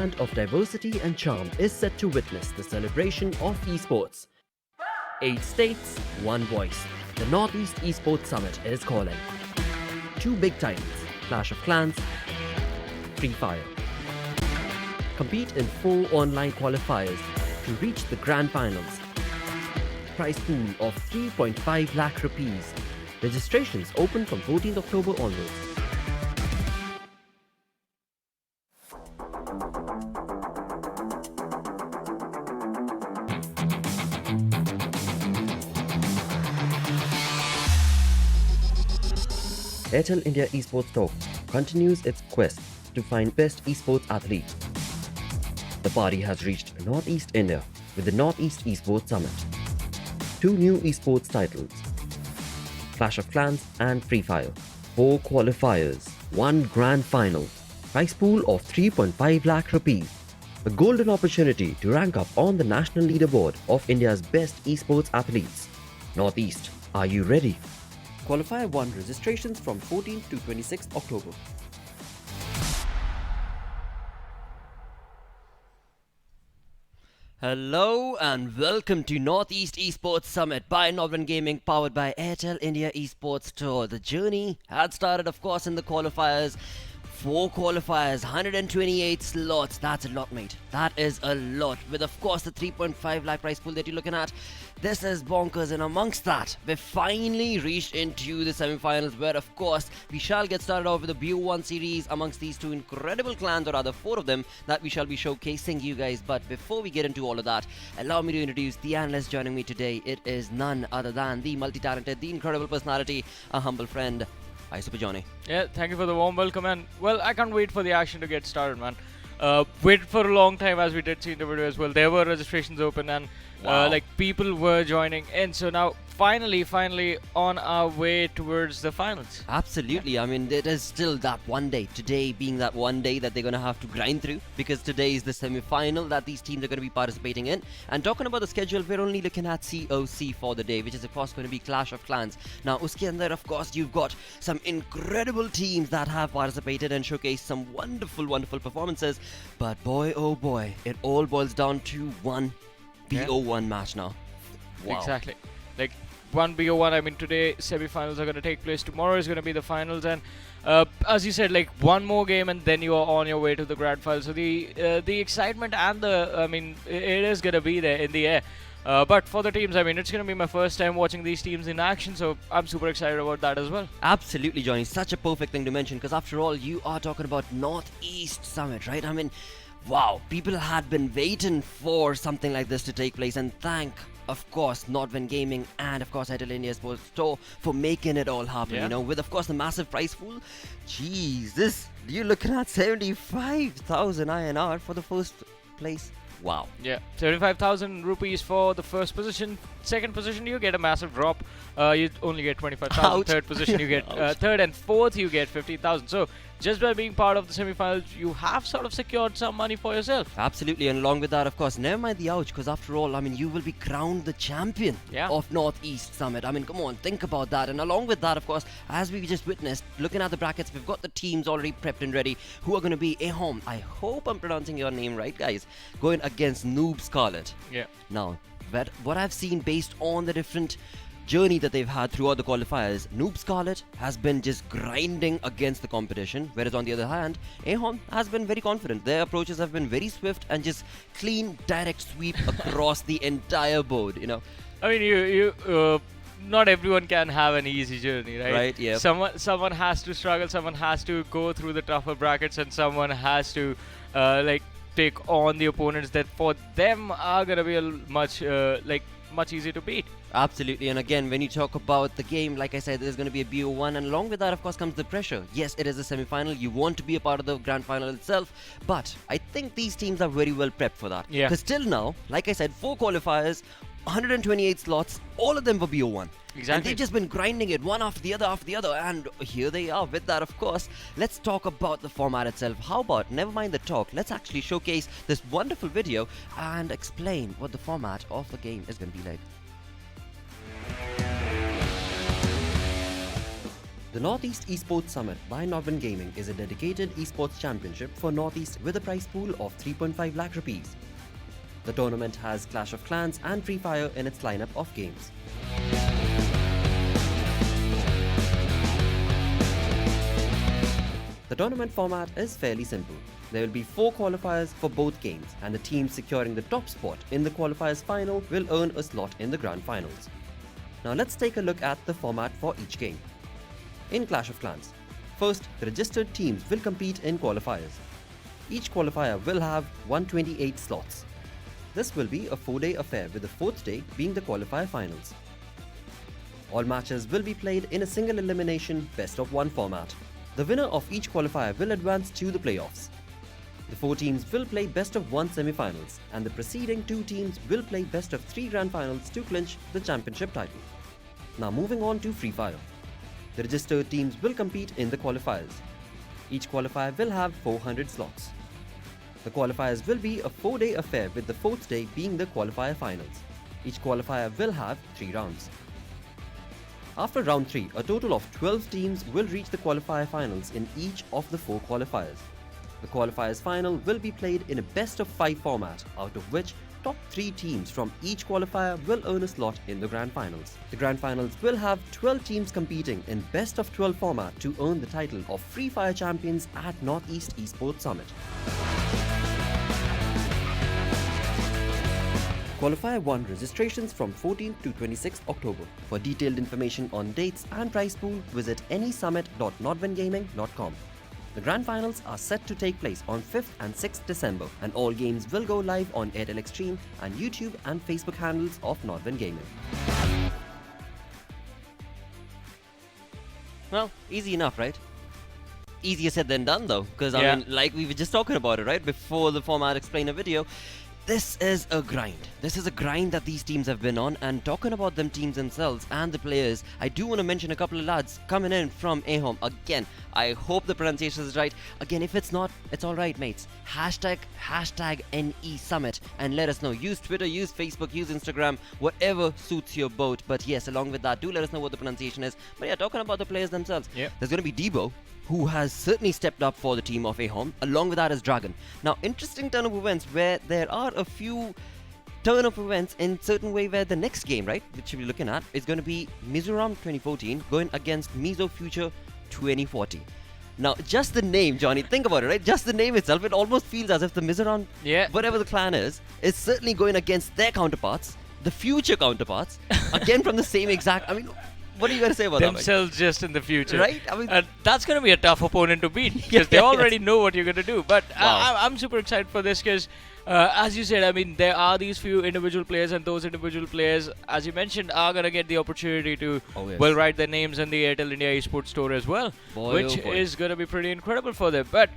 land of diversity and charm is set to witness the celebration of esports. 8 states, 1 voice. The Northeast Esports Summit is calling. 2 big titles, Clash of Clans, FreeFire. Compete in 4 online qualifiers to reach the grand finals. Prize pool of 3.5 lakh rupees. Registrations open from 14th October onwards. Airtel India Esports Tour continues its quest to find best esports athletes. The party has reached Northeast India with the Northeast Esports Summit. 2 new esports titles, Clash of Clans and FreeFire. 4 qualifiers, 1 grand final. Prize pool of 3.5 lakh rupees. A golden opportunity to rank up on the national leaderboard of India's best esports athletes. Northeast, are you ready? Qualifier 1 registrations from 14th to 26th October. Hello and welcome to Northeast Esports Summit by Nodwin Gaming, powered by Airtel India Esports Tour. The journey had started, of course, in the qualifiers. 4 qualifiers, 128 slots. That's a lot, mate. That is a lot. With, of course, the 3.5 lakh prize pool that you're looking at. This is bonkers. And amongst that, we finally reached into the semi-finals, where, of course, we shall get started off with the BO1 series amongst these 2 incredible clans, or rather 4 of them, that we shall be showcasing you guys. But before we get into all of that, allow me to introduce the analyst joining me today. It is none other than the multi-talented, the incredible personality, a humble friend. Hi, Super Johnny. Yeah, thank you for the warm welcome, and well, I can't wait for the action to get started, man. Waited for a long time, as we did see in the video as well. There were registrations open, and like people were joining in. So now, finally, on our way towards the finals. Absolutely. Yeah. I mean, it is still that one day. Today being that one day that they're going to have to grind through, because today is the semi-final that these teams are going to be participating in. And talking about the schedule, we're only looking at COC for the day, which is of course going to be Clash of Clans. Now, uske andar, of course, you've got some incredible teams that have participated and showcased some wonderful performances. But boy, oh boy, it all boils down to one BO1 match now. Wow. Exactly. Like, 1 BO1, I mean, today semi-finals are going to take place. Tomorrow is going to be the finals, and as you said, like, one more game and then you are on your way to the grand final. So the excitement and it is going to be there in the air. But for the teams, I mean, it's going to be my first time watching these teams in action, so I'm super excited about that as well. Absolutely, Johnny. Such a perfect thing to mention, because after all, you are talking about Northeast Summit, right? I mean, wow, people had been waiting for something like this to take place, and thank, of course, Nodwin Gaming and, of course, Airtel India Esports Store for making it all happen, you know, with, of course, the massive prize pool. Jesus, you're looking at 75,000 INR for the first place. Wow. Yeah, 75,000 rupees for the first position. Second position, you get a massive drop. You only get 25,000. Third position, you get third and fourth, you get 50,000. So just by being part of the semi-finals, you have sort of secured some money for yourself. Absolutely, and along with that, of course, never mind the ouch, because after all, I mean, you will be crowned the champion of Northeast Summit. I mean, come on, think about that. And along with that, of course, as we just witnessed, looking at the brackets, we've got the teams already prepped and ready, who are going to be Ahom. I hope I'm pronouncing your name right, guys. Going against Noob Scarlet. Yeah. Now, what I've seen based on the different journey that they've had throughout the qualifiers, Noob Scarlet has been just grinding against the competition, whereas on the other hand, Ahon has been very confident. Their approaches have been very swift and just clean, direct sweep across the entire board, you know. I mean, not everyone can have an easy journey, right? Right, yeah. Someone has to struggle, someone has to go through the tougher brackets, and someone has to, take on the opponents that for them are going to be much easier to beat. Absolutely, and again, when you talk about the game, like I said, there's going to be a BO1, and along with that, of course, comes the pressure. Yes, it is a semi-final. You want to be a part of the grand final itself, but I think these teams are very well prepped for that. Yeah. Because till now, like I said, 4 qualifiers, 128 slots, all of them were BO1. Exactly. And they've just been grinding it one after the other, and here they are. With that, of course, let's talk about the format itself. How about, never mind the talk, let's actually showcase this wonderful video and explain what the format of the game is going to be like. The Northeast Esports Summit by Nodwin Gaming is a dedicated esports championship for Northeast with a prize pool of 3.5 lakh rupees. The tournament has Clash of Clans and FreeFire in its lineup of games. The tournament format is fairly simple. There will be 4 qualifiers for both games, and the team securing the top spot in the qualifiers final will earn a slot in the grand finals. Now let's take a look at the format for each game. In Clash of Clans, first, the registered teams will compete in qualifiers. Each qualifier will have 128 slots. This will be a 4-day affair, with the 4th day being the qualifier finals. All matches will be played in a single elimination best-of-1 format. The winner of each qualifier will advance to the playoffs. The 4 teams will play best-of-1 semi-finals, and the preceding 2 teams will play best-of-3 grand finals to clinch the championship title. Now moving on to FreeFire. The registered teams will compete in the qualifiers. Each qualifier will have 400 slots. The qualifiers will be a 4-day affair, with the 4th day being the qualifier finals. Each qualifier will have 3 rounds. After round 3, a total of 12 teams will reach the qualifier finals in each of the 4 qualifiers. The qualifiers final will be played in a best-of-5 format, out of which top 3 teams from each qualifier will earn a slot in the grand finals. The grand finals will have 12 teams competing in best-of-12 format to earn the title of Free Fire champions at Northeast Esports Summit. Qualifier 1 registrations from 14th to 26th October. For detailed information on dates and prize pool, visit anysummit.nodwingaming.com. The grand finals are set to take place on 5th and 6th December, and all games will go live on Airtel Xtreme and YouTube and Facebook handles of Nodwin Gaming. Well, easy enough, right? Easier said than done though, because I mean, like we were just talking about it, right? Before the format explained a video. This is a grind. This is a grind that these teams have been on, and talking about them teams themselves and the players, I do want to mention a couple of lads coming in from AHOM. Again, I hope the pronunciation is right. Again, if it's not, it's alright, mates. Hashtag NE Summit, and let us know. Use Twitter, use Facebook, use Instagram, whatever suits your boat. But yes, along with that, do let us know what the pronunciation is. But yeah, talking about the players themselves, there's going to be Debo, who has certainly stepped up for the team of AHOM. Along with that is Dragon. Now, interesting turn of events where there are a few turn of events in certain way, where the next game, right, which we're looking at, is going to be Mizoram 2014 going against Mizo Future 2040. Now, just the name, Johnny, think about it, right? Just the name itself, it almost feels as if the Mizoram, whatever the clan is certainly going against their counterparts, the future counterparts, again from the same exact, I mean, what are you going to say about themselves that? Just in the future, right? I mean, that's going to be a tough opponent to beat, because they already know what you're going to do. But I'm super excited for this, because as you said, I mean, there are these few individual players, and those individual players, as you mentioned, are going to get the opportunity to write their names in the Airtel India Esports store as well, which is going to be pretty incredible for them. But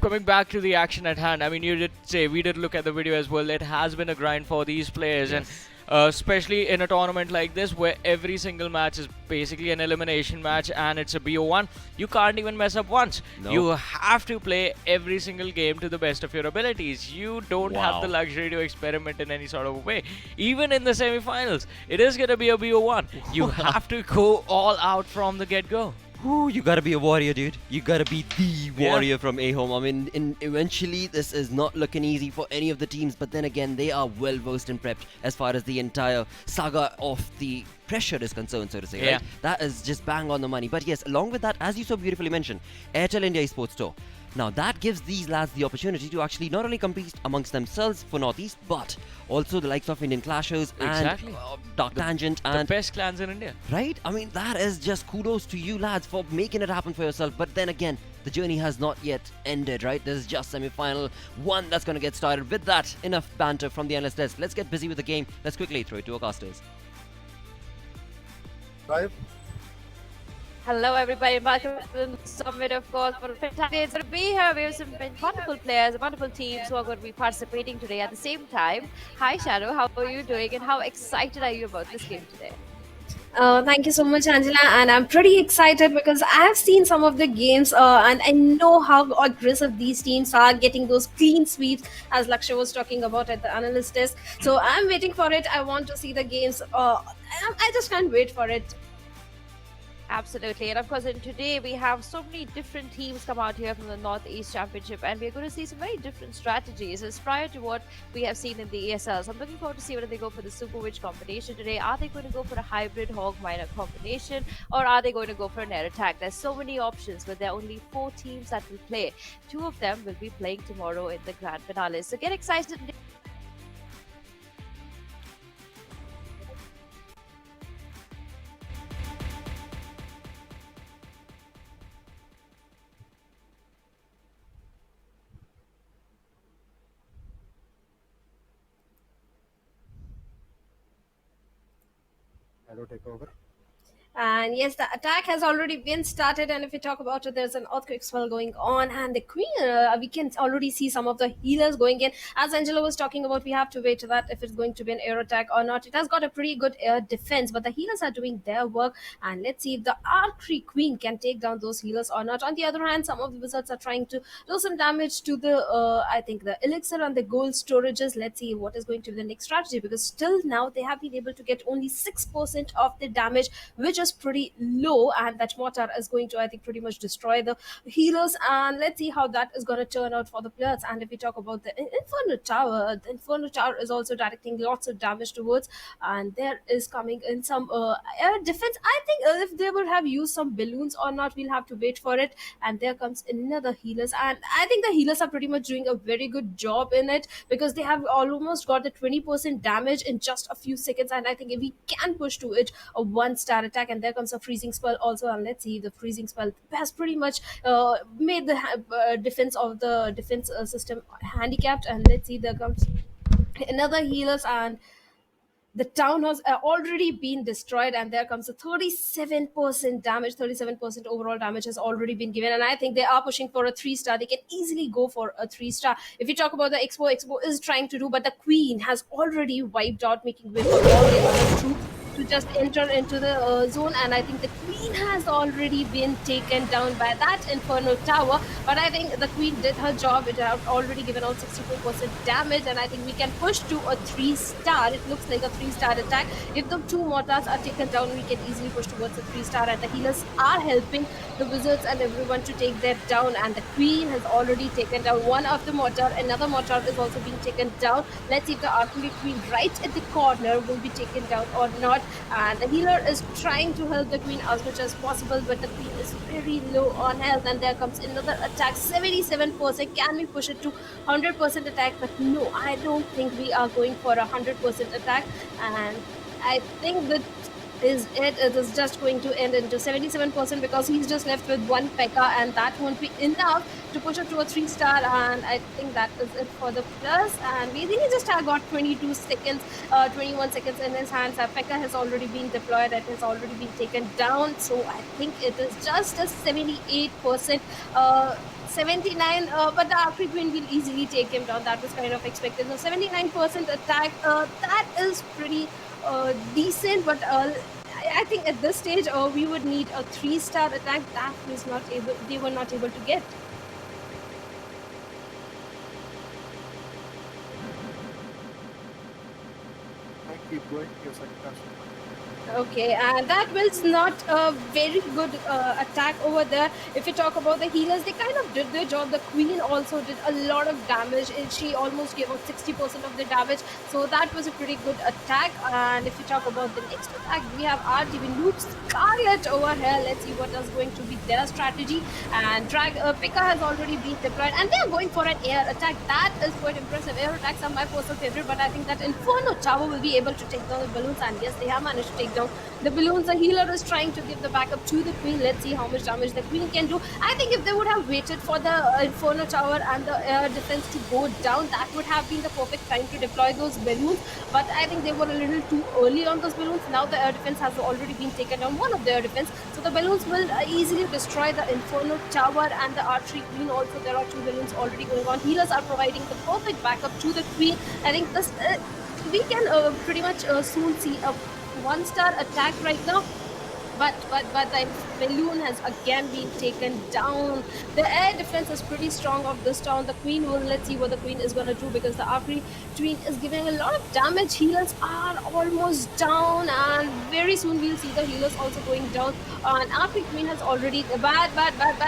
coming back to the action at hand, I mean, you did say, we did look at the video as well, it has been a grind for these players, and especially in a tournament like this, where every single match is basically an elimination match, and it's a BO1. You can't even mess up once. You have to play every single game to the best of your abilities. You don't have the luxury to experiment in any sort of way. Even in the semi-finals, it is going to be a BO1. You have to go all out from the get-go. Ooh, you gotta be a warrior, dude. You gotta be the warrior from AHOM. I mean, eventually this is not looking easy for any of the teams, but then again, they are well versed and prepped as far as the entire saga of the pressure is concerned, so to say, right? That is just bang on the money. But yes, along with that, as you so beautifully mentioned, Airtel India Esports Store. Now that gives these lads the opportunity to actually not only compete amongst themselves for Northeast, but also the likes of Indian Clashers and Dark Tangent and the best clans in India. Right? I mean, that is just kudos to you lads for making it happen for yourself. But then again, the journey has not yet ended, right? This is just semi-final 1 that's going to get started. With that, enough banter from the Analyst desk. Let's get busy with the game. Let's quickly throw it to our casters. Hello everybody, welcome to the Summit, of course. For a fantastic day, it's going to be here. We have some wonderful players, wonderful teams who are going to be participating today at the same time. Hi Shadow, how are you doing and how excited are you about this game today? Thank you so much, Angela, and I'm pretty excited because I have seen some of the games and I know how aggressive these teams are, getting those clean sweeps, as Lakshay was talking about at the Analyst desk. So I'm waiting for it. I want to see the games. I just can't wait for it. Absolutely. And of course, in today we have so many different teams come out here from the Northeast Championship, and we're going to see some very different strategies as prior to what we have seen in the ESL. So I'm looking forward to see whether they go for the Super Witch combination today. Are they going to go for a hybrid Hog Miner combination, or are they going to go for an air attack? There's so many options, but there are only 4 teams that will play. 2 of them will be playing tomorrow in the grand finale. So get excited. Hello, take over. And yes, the attack has already been started. And if we talk about it, there's an earthquake spell going on. And the queen, we can already see some of the healers going in. As Angela was talking about, we have to wait to that if it's going to be an air attack or not. It has got a pretty good air defense, but the healers are doing their work. And let's see if the archery queen can take down those healers or not. On the other hand, some of the wizards are trying to do some damage to the, I think, the elixir and the gold storages. Let's see what is going to be the next strategy, because still now they have been able to get only 6% of the damage, which is pretty low, and that mortar is going to, I think, pretty much destroy the healers. And let's see how that is going to turn out for the players. And if we talk about the Inferno Tower is also directing lots of damage towards, and there is coming in some air defense. I think if they would have used some balloons or not, we'll have to wait for it. And there comes another healers, and I think the healers are pretty much doing a very good job in it, because they have almost got the 20% damage in just a few seconds. And I think if we can push to it a 1-star attack. And there comes a freezing spell also, and let's see, the freezing spell has pretty much made the defense of the defense system handicapped. And let's see, there comes another healers, and the town has already been destroyed. And there comes a 37% damage. 37% overall damage has already been given, and I think they are pushing for a 3-star. They can easily go for a 3-star. If you talk about the Expo is trying to do, but the queen has already wiped out, making way for all the other troops to just enter into the zone. And I think the queen has already been taken down by that Inferno Tower. But I think the queen did her job. It had already given out 64% damage, and I think we can push to a 3-star. It looks like a 3-star attack. If the 2 mortars are taken down, we can easily push towards a 3-star, and the healers are helping the wizards and everyone to take that down. And the queen has already taken down one of the mortar. Another mortar is also being taken down. Let's see if the artillery queen right at the corner will be taken down or not. And the healer is trying to help the queen as much as possible, but the queen is very low on health. And there comes another attack, 77%. Can we push it to 100% attack? But no, I don't think we are going for a 100% attack. And I think that is it. It is just going to end into 77%, because he's just left with 1 P.E.K.K.A, and that won't be enough to push it to a 3-star. And I think that is it for the plus. And we really just have got 22 seconds, 21 seconds in his hands. P.E.K.K.A has already been deployed, it has already been taken down. So I think it is just a 78%. 79, but the archery queen will easily take him down. That was kind of expected. So 79% attack, that is pretty decent, but I think at this stage we would need a 3-star attack. That was not able, they were not able to get. Keep going. Your second question. Okay, and that was not a very good attack over there. If you talk about the healers, they kind of did their job. The queen also did a lot of damage, and she almost gave out 60% of the damage. So that was a pretty good attack. And if you talk about the next attack, we have RTV Noob Scarlet over here. Let's see what is going to be their strategy. And P.E.K.K.A has already been deployed, and they are going for an air attack. That is quite impressive. Air attacks are my personal favorite, but I think that Inferno Tower will be able to take down the balloons. And yes, they have managed to take down the balloons. The healer is trying to give the backup to the queen. Let's see how much damage the queen can do. I think if they would have waited for the Inferno Tower and the air defense to go down, that would have been the perfect time to deploy those balloons. But I think they were a little too early on those balloons. Now the air defense has already been taken down, one of the air defense. So the balloons will easily destroy the Inferno Tower and the archery queen. Also, there are 2 balloons already going on. Healers are providing the perfect backup to the queen. I think this we can pretty much soon see a 1-star attack right now. but the balloon has again been taken down. The air defense is pretty strong of this town. The queen will, let's see what the queen is gonna do, because the archery queen is giving a lot of damage. Healers are almost down, and very soon we'll see the healers also going down. And archery queen has already bad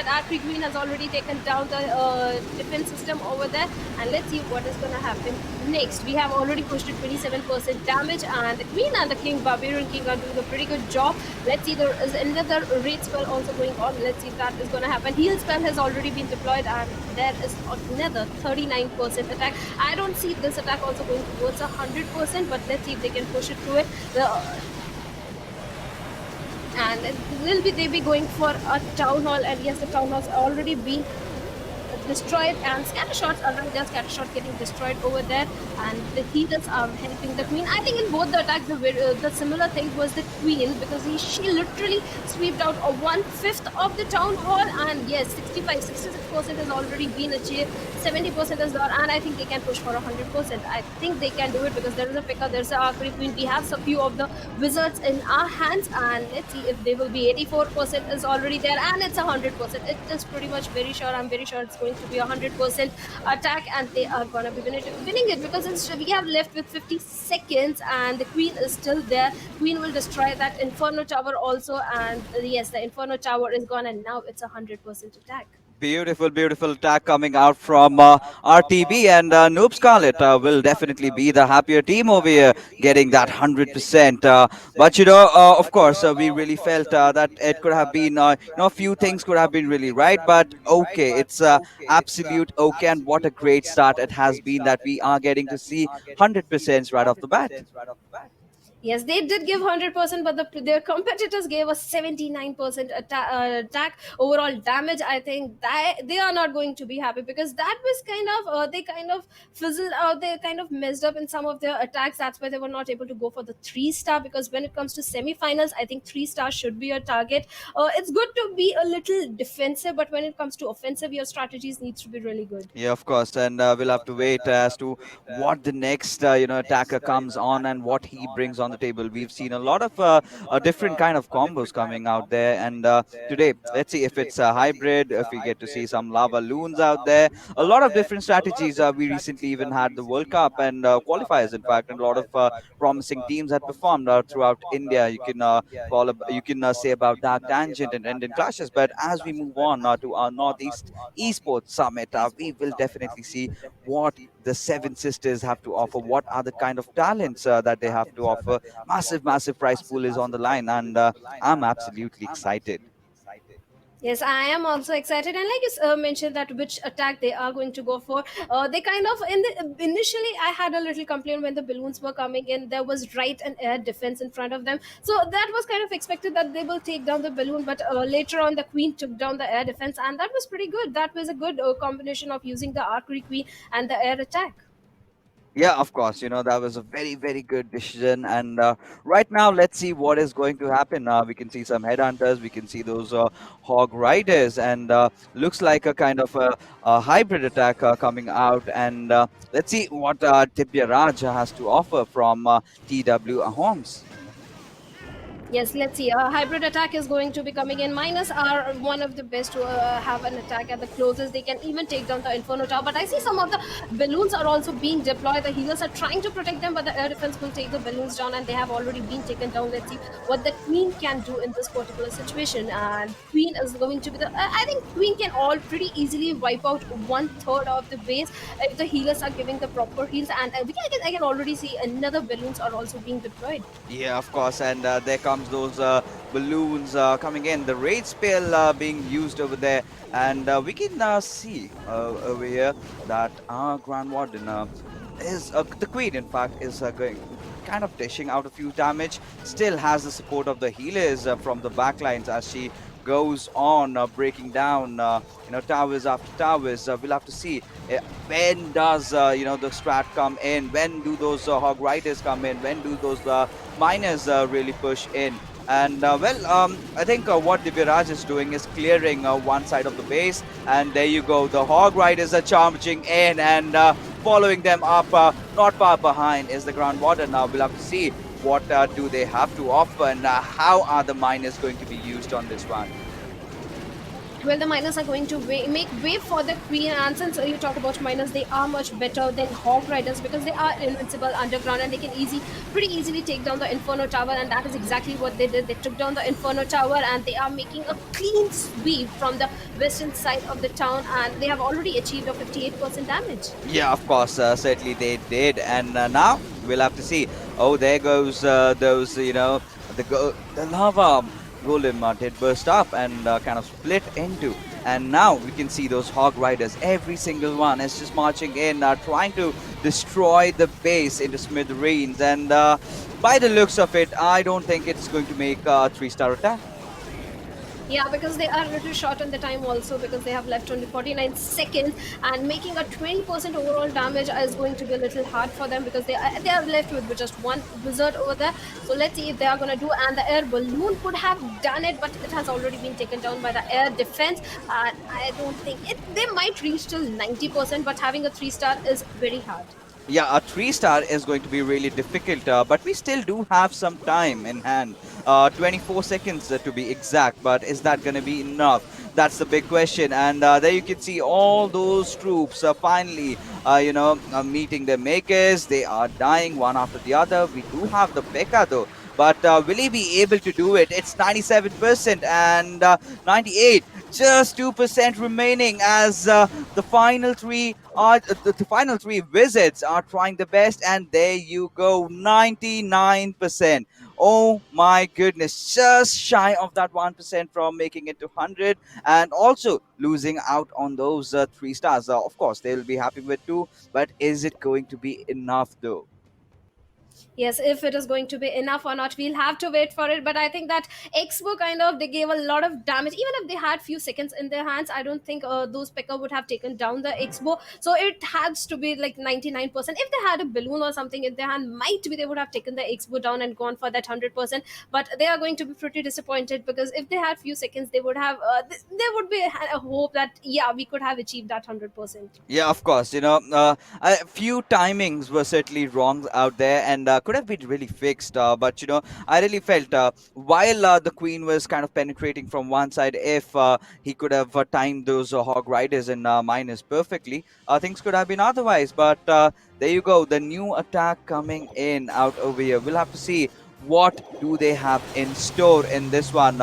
archery queen has already taken down the defense system over there. And let's see what is gonna happen next. We have already pushed to 27% damage, and the queen and the king, barbarian king, are doing a pretty good job. Let's see, there is another raid spell also going on. Let's see if that is going to happen. Heal spell has already been deployed, and there is another 39% attack. I don't see this attack also going towards 100%, but let's see if they can push it through it. And they be going for a town hall, and yes, the town hall's already been destroyed, and scatter shots are right there. Scatter shot getting destroyed over there, and the healers are helping the queen. I think in both the attacks, the similar thing was the queen, because she literally swept out a 1/5 of the town hall, and yes, 66% has already been achieved. 70% is there, and I think they can push for 100%. I think they can do it, because there is a picker, there's an archery queen. We have some few of the wizards in our hands, and let's see if they will be. 84% is already there, and it's 100%. It is pretty much very sure. I'm very sure it's going to be 100% attack, and they are gonna be winning it, because we have left with 50 seconds, and the queen is still there. Queen will destroy that inferno tower also, and yes, the inferno tower is gone, and now it's 100% attack. Beautiful, beautiful attack coming out from RTB, and Noob Scarlet will definitely be the happier team over here, getting that 100%. But of course, we really felt that it could have been, a few things could have been really right. But okay, it's absolute okay, and what a great start it has been that we are getting to see 100% right off the bat. Yes, they did give 100%, but their competitors gave us 79% attack overall damage. I think that they are not going to be happy, because that was kind of they kind of fizzled out. They kind of messed up in some of their attacks. That's why they were not able to go for the 3-star. Because when it comes to semifinals, I think 3-star should be a target. It's good to be a little defensive, but when it comes to offensive, your strategies needs to be really good. Yeah, of course, and we'll have to wait as to what the next attacker comes on and what he brings on the table. We've seen a lot of different kind of combos coming out there, and today let's see if it's a hybrid, if we get to see some lava loons out there. A lot of different strategies. We recently even had the World Cup and qualifiers, in fact, and a lot of promising teams had performed throughout India. You can you can say about Dark Tangent and Indian Clashes, but as we move on to our Northeast Esports Summit, we will definitely see what the Seven Sisters have to offer, what are the kind of talents that they have to offer. Massive, massive prize pool is on the line, and I'm absolutely excited. Yes, I am also excited, and like you mentioned, that which attack they are going to go for. They kind of initially I had a little complaint when the balloons were coming in. There was right and air defense in front of them, so that was kind of expected that they will take down the balloon. But later on, the queen took down the air defense, and that was pretty good. That was a good combination of using the archery queen and the air attack. Yeah, of course. That was a very, very good decision. And right now, let's see what is going to happen. We can see some headhunters. We can see those hog riders, and looks like a kind of a hybrid attack coming out. And let's see what Divya Raj has to offer from TW Homes. Yes, let's see. A hybrid attack is going to be coming in. Minus are one of the best to have an attack at the closest. They can even take down the Inferno Tower. But I see some of the balloons are also being deployed. The healers are trying to protect them, but the air defense will take the balloons down, and they have already been taken down. Let's see what the Queen can do in this particular situation. And Queen is going to be the. I think Queen can all pretty easily wipe out 1/3 of the base if the healers are giving the proper heals. And I can already see another balloons are also being deployed. Yeah, of course, and there comes those balloons coming in. The raid spell being used over there, and we can see over here that our Grand Warden is the Queen. In fact, is going kind of dishing out a few damage. Still has the support of the healers from the backlines as she goes on breaking down towers after towers. We'll have to see when does the strat come in, when do those hog riders come in, when do those miners really push in. And I think what Divyaraj is doing is clearing one side of the base, and there you go, the hog riders are charging in, and following them up not far behind is the Grand Warden. Now we'll have to see what do they have to offer, and how are the miners going to be used on this one? Well, the miners are going to make way for the queen, and since you talk about miners, they are much better than hog riders because they are invincible underground and they can pretty easily take down the inferno tower, and that is exactly what they did. They took down the inferno tower and they are making a clean sweep from the western side of the town, and they have already achieved a 58% damage. Yeah, of course, certainly they did, and now we'll have to see. Oh, there goes those, the lava golem did burst up and kind of split into, and now we can see those hog riders. Every single one is just marching in, trying to destroy the base into smithereens, and by the looks of it, I don't think it's going to make a 3-star attack. Yeah, because they are a little short on the time also, because they have left only 49 seconds, and making a 20% overall damage is going to be a little hard for them because they are left with just one wizard over there. So let's see if they are going to do, and the air balloon could have done it, but it has already been taken down by the air defense. I don't think they might reach till 90%, but having a 3-star is very hard. Yeah, a 3-star is going to be really difficult, but we still do have some time in hand. 24 seconds to be exact, but is that going to be enough? That's the big question. And there you can see all those troops finally, meeting their makers. They are dying one after the other. We do have the P.E.K.K.A though. But will he be able to do it? It's 97% and 98. Just 2% remaining as the final three the final three wizards are trying the best, and there you go, 99%. Oh my goodness, just shy of that 1% from making it to 100, and also losing out on those 3 stars. Of course, they'll be happy with 2, but is it going to be enough though? Yes, if it is going to be enough or not, we'll have to wait for it. But I think that Expo kind of, they gave a lot of damage. Even if they had few seconds in their hands, I don't think those P.E.K.K.A would have taken down the Expo. So it has to be like 99%. If they had a balloon or something in their hand, might be they would have taken the Expo down and gone for that 100%. But they are going to be pretty disappointed because if they had few seconds, they would have there would be a hope that yeah, we could have achieved that 100%. Yeah, of course. A few timings were certainly wrong out there, and could have been really fixed. But I really felt while the Queen was kind of penetrating from one side, if he could have timed those Hog Riders and Miners perfectly, things could have been otherwise. But there you go, the new attack coming in out over here. We'll have to see what do they have in store in this one.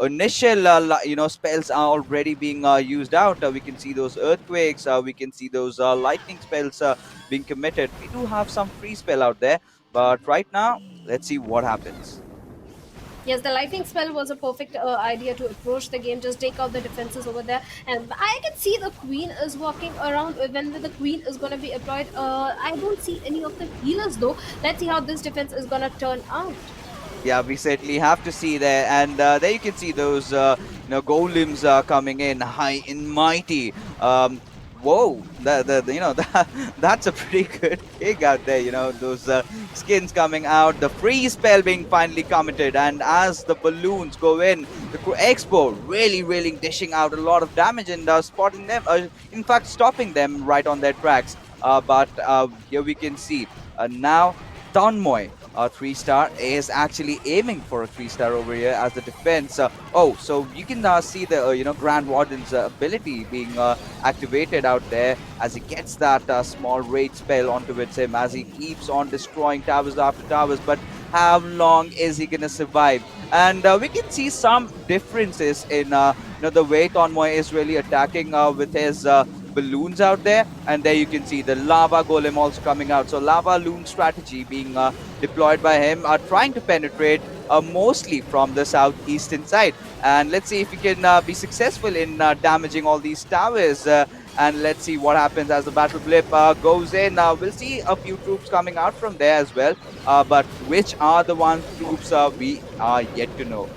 Initial spells are already being used out. We can see those earthquakes, we can see those lightning spells being committed. We do have some free spell out there, but right now let's see what happens. Yes, the lightning spell was a perfect idea to approach the game. Just take out the defenses over there, and I can see the queen is walking around. When the queen is going to be employed, I don't see any of the healers though. Let's see how this defense is going to turn out. Yeah, we certainly have to see there, and there you can see those golems coming in high and mighty. Whoa, that's a pretty good kick out there. Those skins coming out, the free spell being finally committed, and as the balloons go in, the Expo really dishing out a lot of damage and spotting them, in fact stopping them right on their tracks. But here we can see now Tonmoy, a 3-star, is actually aiming for a 3-star over here as the defense. So you can see the Grand Warden's ability being activated out there as he gets that small raid spell onto him as he keeps on destroying towers after towers. But how long is he gonna survive? And we can see some differences in the way Tonmoy is really attacking with his balloons out there, and there you can see the lava golem also coming out. So lava loon strategy being deployed by him, trying to penetrate mostly from the southeastern side, and let's see if we can be successful in damaging all these towers. And let's see what happens as the battle blip goes in. We'll see a few troops coming out from there as well, but which are the troops we are yet to know.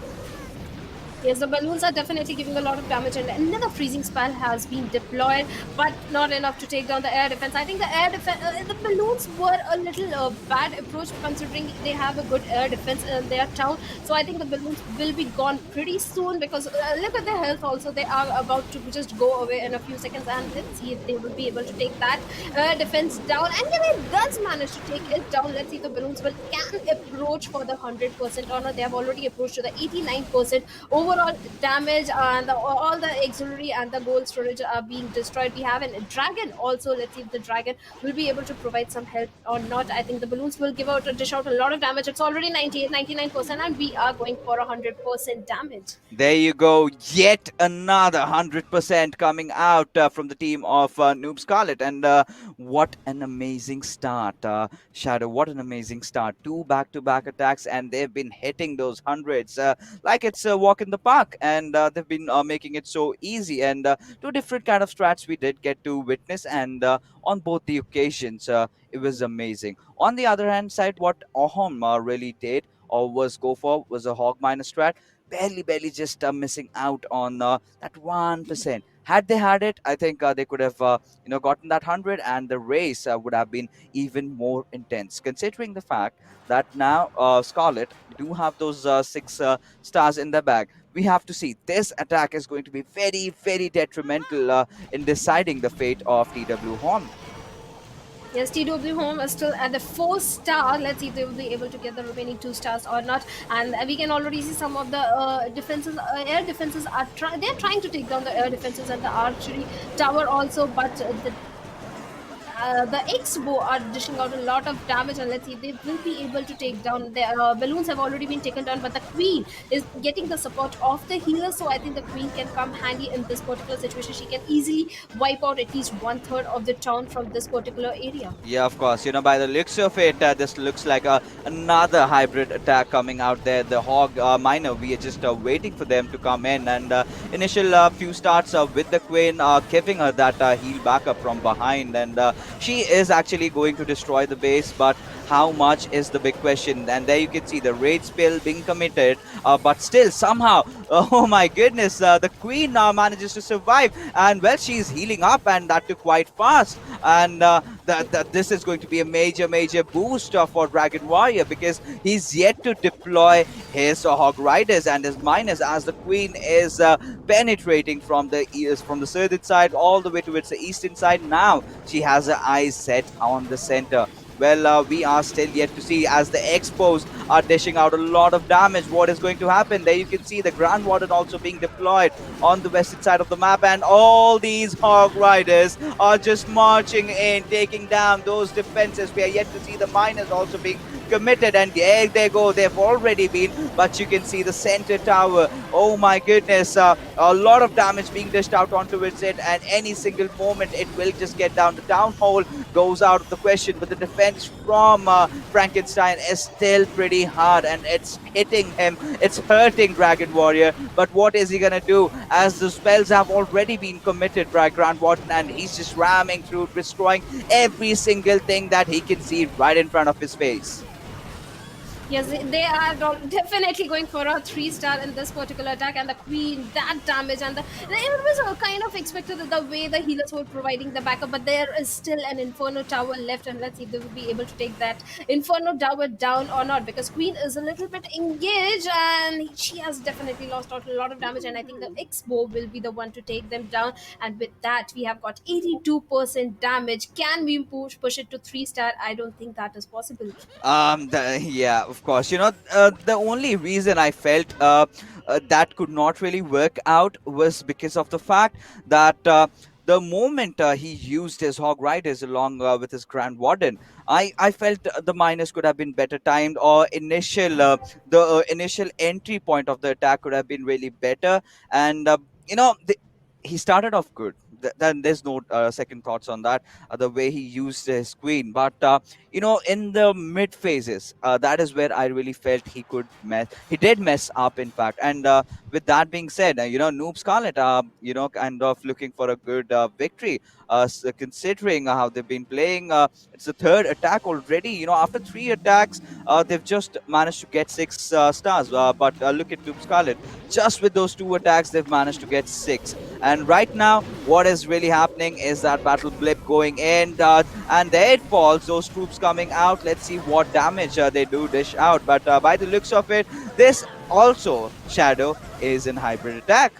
Yes, the balloons are definitely giving a lot of damage, and another freezing spell has been deployed, but not enough to take down the air defense. I think the balloons were a little bad approach considering they have a good air defense in their town. So I think the balloons will be gone pretty soon because look at their health. Also, they are about to just go away in a few seconds, and let's see if they will be able to take that defense down. And if it does manage to take it down, let's see if the balloons will can approach for the 100% or not. They have already approached to the 89% overall damage, and all the auxiliary and the gold storage are being destroyed. We have a dragon also. Let's see if the dragon will be able to provide some help or not. I think the balloons will dish out a lot of damage. It's already 98, 99%, and we are going for 100% damage. There you go. Yet another 100% coming out from the team of Noob Scarlet. And what an amazing start, Shadow. What an amazing start. Two back to back attacks, and they've been hitting those hundreds like it's a walk in the park. And they've been making it so easy. And two different kind of strats we did get to witness. And on both the occasions, it was amazing. On the other hand side, what Ahom really did or was go for was a hog minus strat, barely just missing out on that 1%. Had they had it, I think they could have gotten that 100, and the race would have been even more intense, considering the fact that now Scarlet do have those 6 stars in the bag. We have to see, this attack is going to be very detrimental in deciding the fate of TW Horn. Yes, TW Home is still at the 4 star. Let's see if they will be able to get the remaining 2 stars or not. And we can already see some of the defenses, air defenses are they're trying to take down the air defenses and the archery tower also, but the X-bow are dishing out a lot of damage, and let's see if they will be able to take down. The balloons have already been taken down, but the queen is getting the support of the healer, so I think the queen can come handy in this particular situation. She can easily wipe out at least 1/3 of the town from this particular area. Yeah, of course. By the looks of it, this looks like another hybrid attack coming out there. The Hog Miner, we are just waiting for them to come in. And initial few starts with the Queen, giving her that heal backup from behind. And she is actually going to destroy the base, but how much is the big question. And there you can see the raid spill being committed, but still somehow, oh my goodness, the Queen now manages to survive. And well, she's healing up, and that took quite fast. And this is going to be a major boost for Dragon Warrior, because he's yet to deploy his Hog Riders and his miners, as the Queen is penetrating from the southern side all the way towards the eastern side. Now she has her eyes set on the center. Well, we are still yet to see, as the Expos are dishing out a lot of damage, what is going to happen. There you can see the Grand Warden also being deployed on the western side of the map, and all these Hog Riders are just marching in, taking down those defenses. We are yet to see the miners also being committed, and there they go, they've already been, but you can see the center tower, oh my goodness, a lot of damage being dished out onto it, and any single moment it will just get down. The down hole goes out of the question, but the defense from Frankenstein is still pretty hard, and it's hitting him, it's hurting Dragon Warrior. But what is he gonna do, as the spells have already been committed by Grand Warden, and he's just ramming through, destroying every single thing that he can see right in front of his face. Yes, they are definitely going for a 3 star in this particular attack, and the queen, that damage, and it was kind of expected the way the healers were providing the backup, but there is still an Inferno Tower left, and let's see if they will be able to take that Inferno Tower down or not, because queen is a little bit engaged, and she has definitely lost out a lot of damage, and I think the X-bow will be the one to take them down, and with that, we have got 82% damage. Can we push it to 3 star? I don't think that is possible. Yeah, of course. The only reason I felt that could not really work out was because of the fact that the moment he used his Hog Riders along with his Grand Warden, I felt the miners could have been better timed, or the initial entry point of the attack could have been really better. And he started off good. Then there's no second thoughts on that. The way he used his queen, but in the mid phases, that is where I really felt he did mess up, in fact. And with that being said, Noob Scarlet, kind of looking for a good victory. considering how they've been playing. It's the third attack already. After three attacks, they've just managed to get six stars. But look at Noob Scarlet. Just with those two attacks, they've managed to get six. And right now, what is really happening is that battle blip going in, and there it falls. Those troops coming out. Let's see what damage they do dish out. But by the looks of it, this also Shadow is in hybrid attack.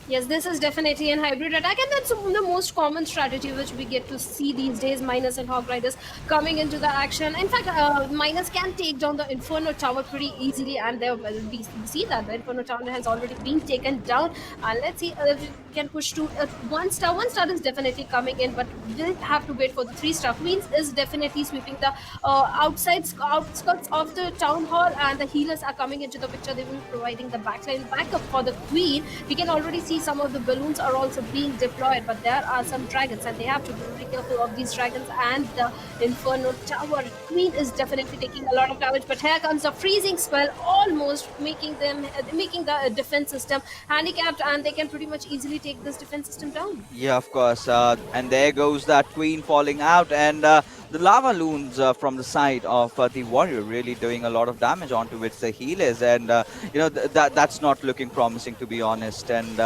Yes, this is definitely an hybrid attack, and that's the most common strategy which we get to see these days. Minus and Hog Riders coming into the action. In fact, Minus can take down the Inferno Tower pretty easily, and there we see that the Inferno Tower has already been taken down. And let's see if we can push to one star. One star is definitely coming in, but we'll have to wait for the 3-star. Queens is definitely sweeping the outskirts of the town hall, and the healers are coming into the picture. They will be providing the backline backup for the Queen. We can already see some of the balloons are also being deployed, but there are some dragons, and they have to be very careful of these dragons and the Inferno Tower. Queen is definitely taking a lot of damage, but here comes a freezing spell, almost making the defense system handicapped, and they can pretty much easily take this defense system down. Yeah, of course. And there goes that Queen falling out, and the lava loons from the side of the warrior really doing a lot of damage onto its healers, and that's not looking promising, to be honest. And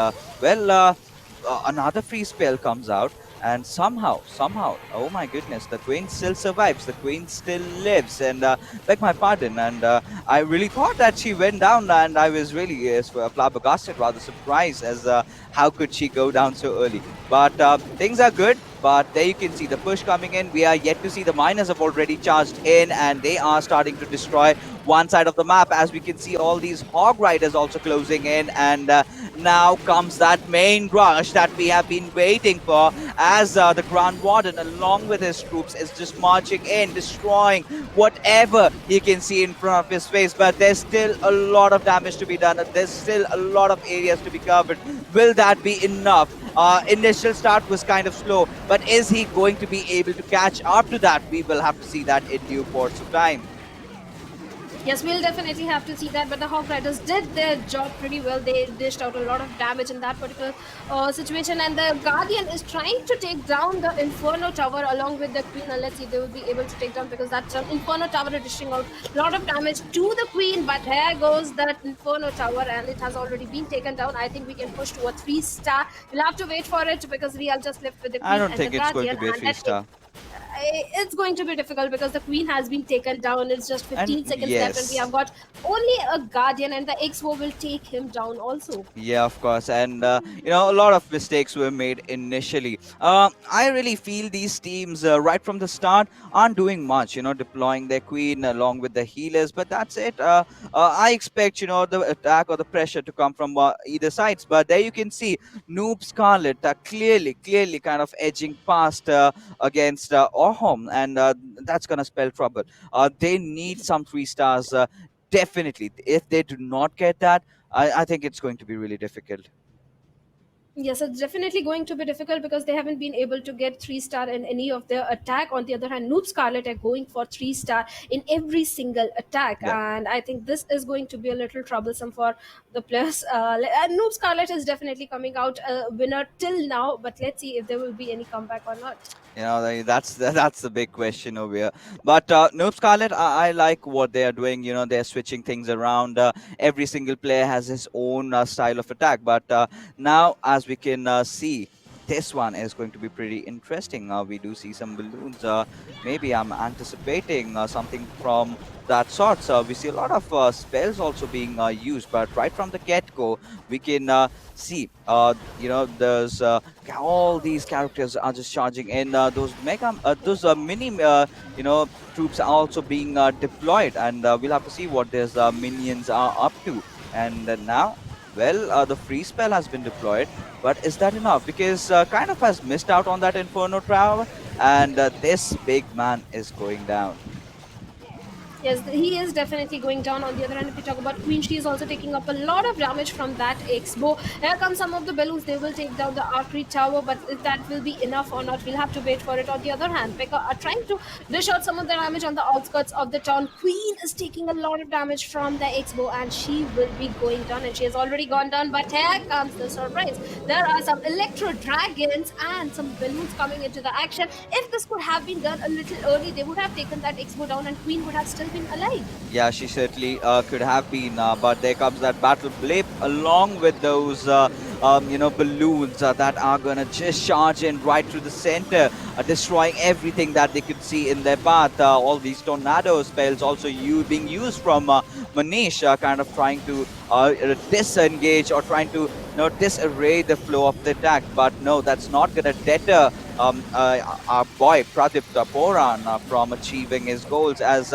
another free spell comes out, and somehow, oh my goodness, the Queen still survives. The Queen still lives, and beg my pardon. And I really thought that she went down, and I was really flabbergasted, rather surprised as how could she go down so early. But things are good. But there you can see the push coming in. We are yet to see the miners have already charged in, and they are starting to destroy one side of the map. As we can see, all these Hog Riders also closing in, and now comes that main rush that we have been waiting for, as the Grand Warden, along with his troops, is just marching in, destroying whatever he can see in front of his face. But there's still a lot of damage to be done. There's still a lot of areas to be covered. Will that be enough? Initial start was kind of slow, but is he going to be able to catch up to that? We will have to see that in due course of time. Yes, we'll definitely have to see that, but the Hog Riders did their job pretty well. They dished out a lot of damage in that particular situation, and the Guardian is trying to take down the Inferno Tower along with the Queen, and let's see if they will be able to take down, because that Inferno Tower is dishing out a lot of damage to the Queen. But here goes that Inferno Tower, and it has already been taken down. I think we can push to a 3-star. We'll have to wait for it, because we are just left with the Queen I don't and think the it's going Guardian. to be a 3-star. It's going to be difficult, because the Queen has been taken down. It's just 15 And seconds left, and we yes. have got only a Guardian, and the XO will take him down also. Yeah, of course. And, a lot of mistakes were made initially. I really feel these teams, right from the start, aren't doing much, deploying their Queen along with the healers. But that's it. I expect, the attack or the pressure to come from either sides. But there you can see Noob Scarlet clearly kind of edging past against Orhom. And that's going to spell trouble. They need some 3-stars. Definitely. If they do not get that, I think it's going to be really difficult. Yes, it's definitely going to be difficult, because they haven't been able to get 3-star in any of their attack. On the other hand, Noob Scarlet are going for 3-star in every single attack, Yeah. and I think this is going to be a little troublesome for the players. Noob Scarlet is definitely coming out a winner till now, but let's see if there will be any comeback or not. That's the big question over here. But Noob Scarlet, I like what they are doing. They're switching things around. Every single player has his own style of attack. But now, as we can see, this one is going to be pretty interesting. We do see some balloons. Maybe I'm anticipating something from that sort. So we see a lot of spells also being used, but right from the get-go, we can see, there's all these characters are just charging in. Those mini, troops are also being deployed, and we'll have to see what these minions are up to. And now, well, the free spell has been deployed, but is that enough? Because kind of has missed out on that Inferno Tower, and this big man is going down. Yes, he is definitely going down. On the other hand, if we talk about Queen, she is also taking up a lot of damage from that X-bow. Here come some of the balloons. They will take down the archery tower, but if that will be enough or not, we'll have to wait for it. On the other hand, Pekka are trying to dish out some of the damage on the outskirts of the town. Queen is taking a lot of damage from the X-bow, and she will be going down, and she has already gone down. But here comes the surprise. There are some electro dragons and some balloons coming into the action. If this could have been done a little early, they would have taken that X-bow down, and Queen would have still been alive. Yeah, she certainly could have been, but there comes that battle blip along with those, balloons that are gonna just charge in right through the center, destroying everything that they could see in their path. All these tornado spells also being used from Manish, kind of trying to disengage or trying to disarray the flow of the attack. But no, that's not gonna deter our boy Pradip Taporan from achieving his goals, as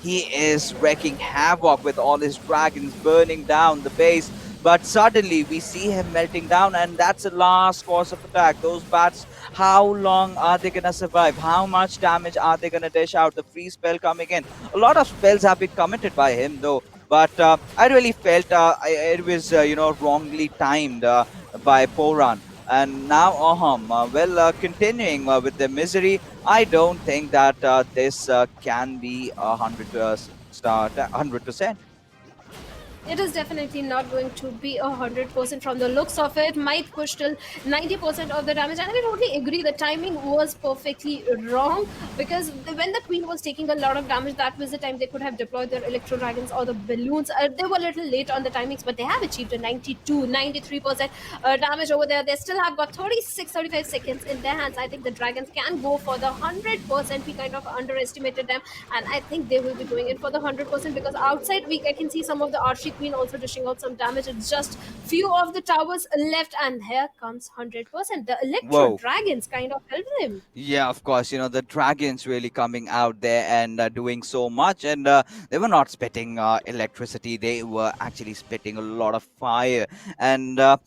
he is wreaking havoc with all his dragons burning down the base. But suddenly we see him melting down, and that's the last course of attack. Those bats, how long are they gonna survive? How much damage are they gonna dish out? The free spell coming in. A lot of spells have been committed by him though. But I really felt it was wrongly timed by Poran. And now Aham, continuing with the misery. I don't think that this can be 100%. It is definitely not going to be 100% from the looks of it. Might push till 90% of the damage. And I totally agree. The timing was perfectly wrong, because when the Queen was taking a lot of damage, that was the time they could have deployed their Electro Dragons or the balloons. They were a little late on the timings, but they have achieved a 92, 93% damage over there. They still have got 36, 35 seconds in their hands. I think the Dragons can go for the 100%. We kind of underestimated them, and I think they will be going in for the 100%, because outside I can see some of the archery Queen also dishing out some damage. It's just few of the towers left, and here comes 100%. The Electro Whoa. Dragons kind of helped him. Yeah, of course. The dragons really coming out there and doing so much. And they were not spitting electricity, they were actually spitting a lot of fire. And, Yeah.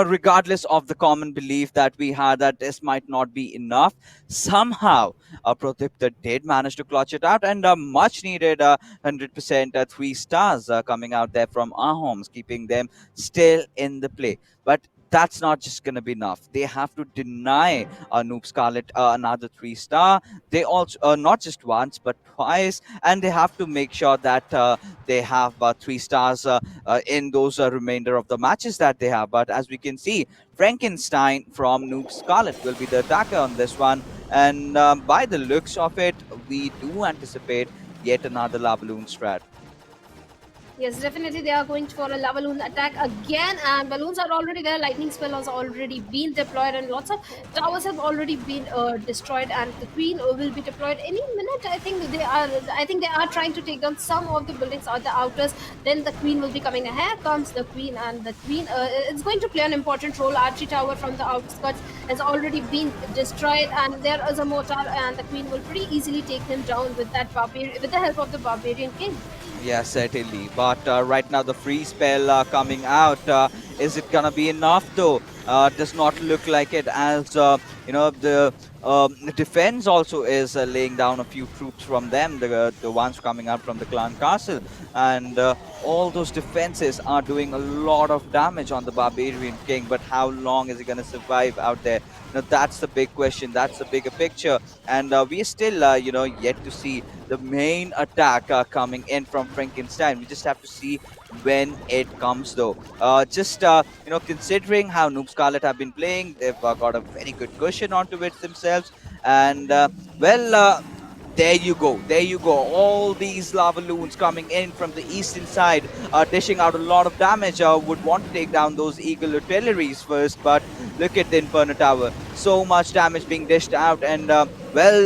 regardless of the common belief that we had that this might not be enough, somehow Pratipta did manage to clutch it out. And much needed 100% 3 stars coming out there from Ahoms, keeping them still in the play. But that's not just going to be enough. They have to deny Noob Scarlet another 3 star. They also not just once but twice, and they have to make sure that they have 3 stars in those remainder of the matches that they have. But as we can see, Frankenstein from Noob Scarlet will be the attacker on this one, and by the looks of it, we do anticipate yet another La Balloon strat. Yes, definitely they are going for a lava balloon attack again, and balloons are already there. Lightning spell has already been deployed, and lots of towers have already been destroyed. And the Queen will be deployed any minute. I think they are. I think they are trying to take down some of the buildings or the outers. Then the Queen will be coming. Here comes the Queen, and the Queen is going to play an important role. Archie tower from the outskirts has already been destroyed, and there is a mortar, and the Queen will pretty easily take him down with that with the help of the Barbarian King. Yeah, certainly. But right now, the free spell coming out, is it gonna be enough though? Does not look like it, as the defense also is laying down a few troops from them, the ones coming out from the clan castle, and all those defenses are doing a lot of damage on the barbarian king. But how long is he gonna survive out there? That's the big question. That's the bigger picture, and we are still, yet to see the main attack coming in from Frankenstein. We just have to see when it comes though. Just considering how Noob Scarlet have been playing, they've got a very good cushion onto it themselves, and there you go. There you go. All these lava loons coming in from the eastern side, dishing out a lot of damage. Would want to take down those eagle artilleries first, but look at the Inferno Tower. So much damage being dished out, and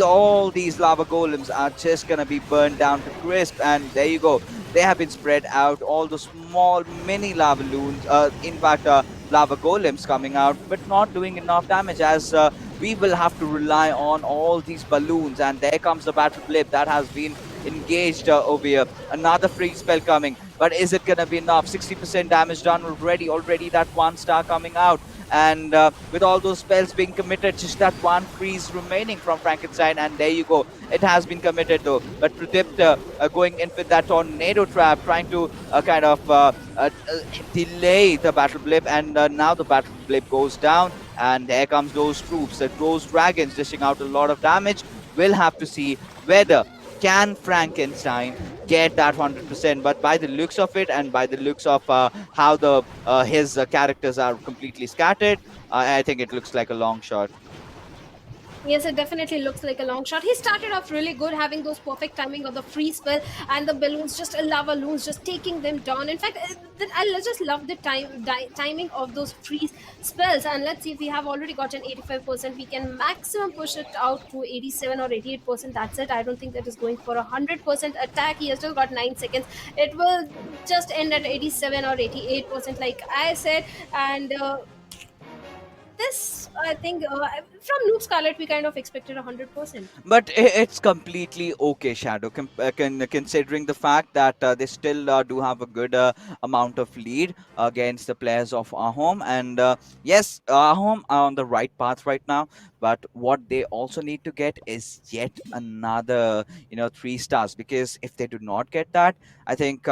all these lava golems are just gonna be burned down to crisp. And there you go. They have been spread out. All the small mini lava loons, in fact, lava golems coming out, but not doing enough damage, as we will have to rely on all these balloons. And there comes the battle blip that has been engaged over here. Another free spell coming, but is it gonna be enough? 60% damage done already. Already that 1 star coming out, and with all those spells being committed, just that one freeze remaining from Frankenstein, and there you go. It has been committed though, but Pradeep going in with that tornado trap, trying to delay the battle blip, and now the battle blip goes down, and there comes those troops, those dragons dishing out a lot of damage. We'll have to see whether can Frankenstein get that 100%. But by the looks of it, and by the looks of how the his characters are completely scattered, I think it looks like a long shot. Yes, it definitely looks like a long shot. He started off really good, having those perfect timing of the free spell and the balloons, just lava balloons, just taking them down. In fact, I just love the timing of those free spells. And let's see, if we have already gotten 85%, we can maximum push it out to 87 or 88%. That's it. I don't think that is going for 100% attack. He has still got 9 seconds. It will just end at 87 or 88%, like I said. And this, I think, from Noob Scarlet, we kind of expected 100%. But it's completely okay, Shadow, considering the fact that they still do have a good amount of lead against the players of Ahom. And yes, Ahom are on the right path right now, but what they also need to get is yet another, 3 stars, because if they do not get that, I think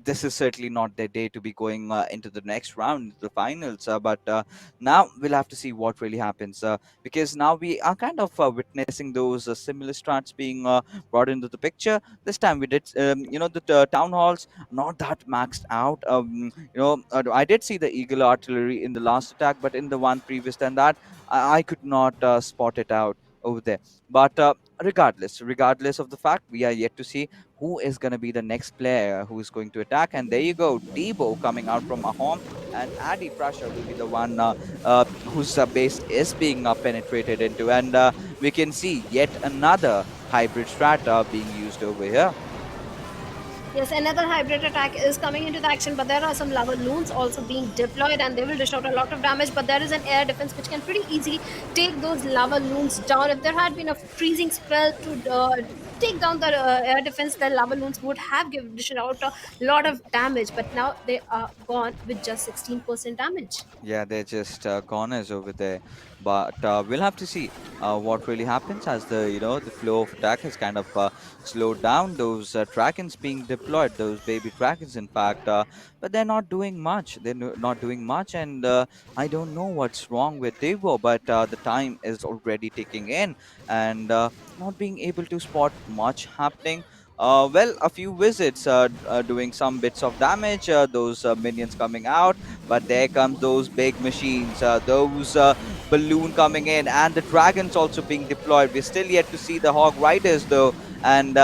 this is certainly not their day to be going into the next round, the finals. But now we'll have to see what really happens, because now we are kind of witnessing those similar strats being brought into the picture. This time we did, the town halls not that maxed out. I did see the eagle artillery in the last attack, but in the one previous than that, I could not spot it out over there. But regardless of the fact, we are yet to see who is going to be the next player who is going to attack. And there you go, Debo coming out from Ahom, and Adi Prasha will be the one whose base is being penetrated into. And we can see yet another hybrid strata being used over here. Yes, another hybrid attack is coming into the action, but there are some lava loons also being deployed, and they will dish out a lot of damage. But there is an air defense which can pretty easily take those lava loons down. If there had been a freezing spell to take down the air defense, the lava loons would have given dished out a lot of damage. But now they are gone with just 16% damage. Yeah, they're just corners over there. But we'll have to see what really happens as the flow of attack has kind of slowed down. Those dragons being deployed, those baby dragons, in fact, but they're not doing much. Not doing much, and I don't know what's wrong with Devo, but the time is already ticking in, and not being able to spot much happening. Well, a few visits doing some bits of damage, those minions coming out, but there comes those big machines, those balloon coming in, and the dragons also being deployed. We're still yet to see the hog riders though, and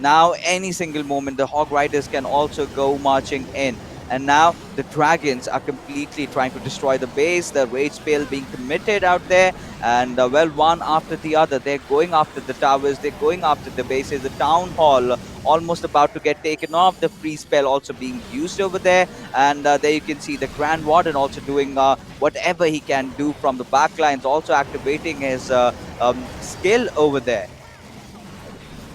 now any single moment the hog riders can also go marching in. And now the dragons are completely trying to destroy the base, the rage spell being committed out there, and well, one after the other, they're going after the towers, they're going after the bases, the town hall almost about to get taken off, the free spell also being used over there. And there you can see the Grand Warden also doing whatever he can do from the backlines, also activating his skill over there.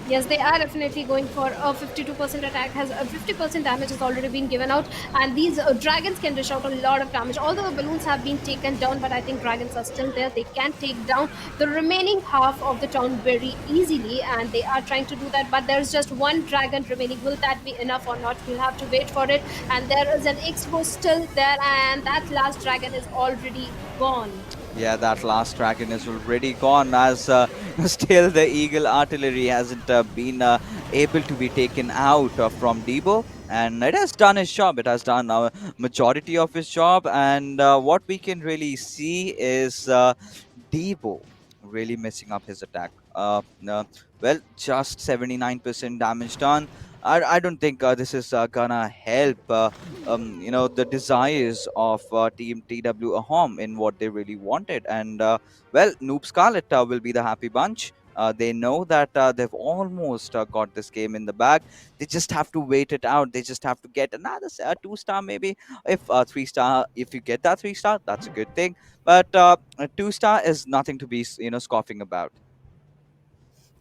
Yes, they are definitely going for a 52% attack. Has a 50% damage has already been given out, and these dragons can dish out a lot of damage. Although the balloons have been taken down, but I think dragons are still there. They can take down the remaining half of the town very easily, and they are trying to do that. But there's just one dragon remaining. Will that be enough or not? We'll have to wait for it. And there is an expo still there, and that last dragon is already gone. Yeah, that last dragon is already gone, as still the Eagle artillery hasn't been able to be taken out from Debo. And it has done its job. It has done a majority of its job. And what we can really see is Debo really messing up his attack. Well, just 79% damage done. I don't think this is gonna help the desires of Team TW Ahom in what they really wanted. And well, Noob Scarlet will be the happy bunch. They know that they've almost got this game in the bag. They just have to wait it out. They just have to get another 2 star, maybe. If 3 star, if you get that 3 star, that's a good thing. But a 2 star is nothing to be scoffing about.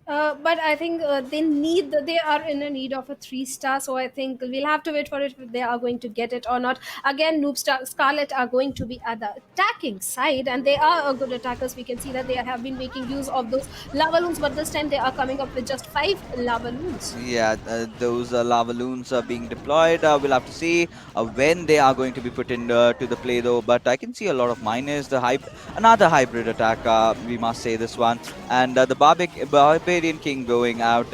But I think they are in a need of a 3 star. So I think we'll have to wait for it if they are going to get it or not. Again, Scarlet are going to be at the attacking side, and they are a good attackers. We can see that they have been making use of those lava loons, but this time they are coming up with just 5 lava loons. Yeah, those lava loons are being deployed. We'll have to see when they are going to be put in to the play, though. But I can see a lot of miners. Another hybrid attack. We must say this one, and the Barbarian King going out.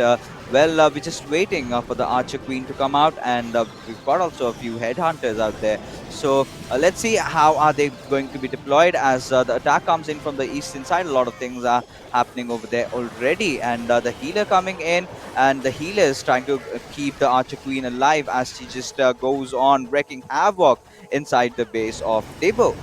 We're just waiting for the Archer Queen to come out, and we've got also a few headhunters out there. So let's see how are they going to be deployed as the attack comes in from the eastern side. A lot of things are happening over there already, and the healer coming in, and the healer is trying to keep the Archer Queen alive as she just goes on wreaking havoc inside the base of Debo.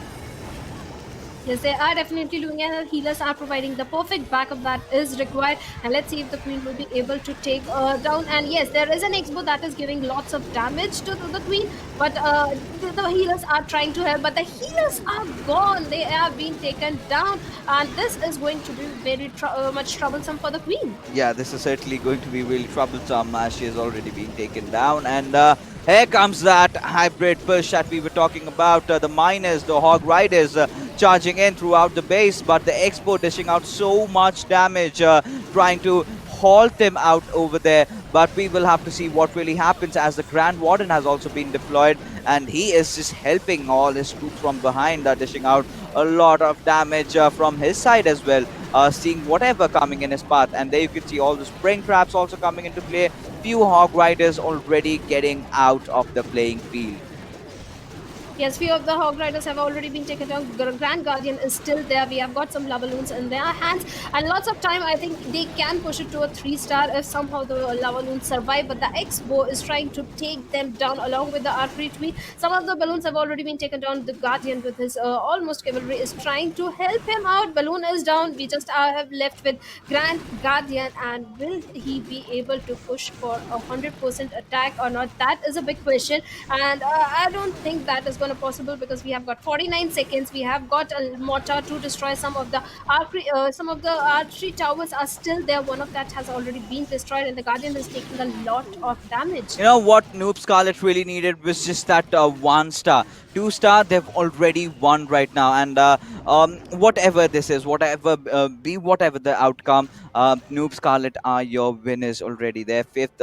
Yes, they are definitely doing it. And healers are providing the perfect backup that is required. And let's see if the queen will be able to take down. And yes, there is an expo that is giving lots of damage to the queen, but the healers are trying to help. But the healers are gone. They are being taken down, and this is going to be very much troublesome for the queen. Yeah, this is certainly going to be really troublesome as she has already been taken down. And here comes that hybrid push that we were talking about. The miners, the Hog Riders charging in throughout the base, but the Expo dishing out so much damage, trying to halt them out over there. But we will have to see what really happens as the Grand Warden has also been deployed, and he is just helping all his troops from behind, dishing out a lot of damage from his side as well, seeing whatever coming in his path. And there you can see all the spring traps also coming into play. Few Hog Riders already getting out of the playing field. Yes, few of the Hog Riders have already been taken down. Grand Guardian is still there. We have got some lava loons in their hands, and lots of time. I think they can push it to a 3 star if somehow the lava loons survive. But the Expo is trying to take them down along with the archery tree. Some of the balloons have already been taken down. The Guardian with his almost cavalry is trying to help him out. Balloon is down. We just have left with Grand Guardian, and will he be able to push for 100% attack or not? That is a big question, and I don't think that is going to possible because we have got 49 seconds. We have got a mortar to destroy some of the archery towers are still there. One of that has already been destroyed, and the Guardian is taking a lot of damage. You know what Noob Scarlet really needed was just that 1 star. 2 star, they've already won right now. And whatever this is, whatever the outcome, Noob Scarlet are your winners already. They're fifth,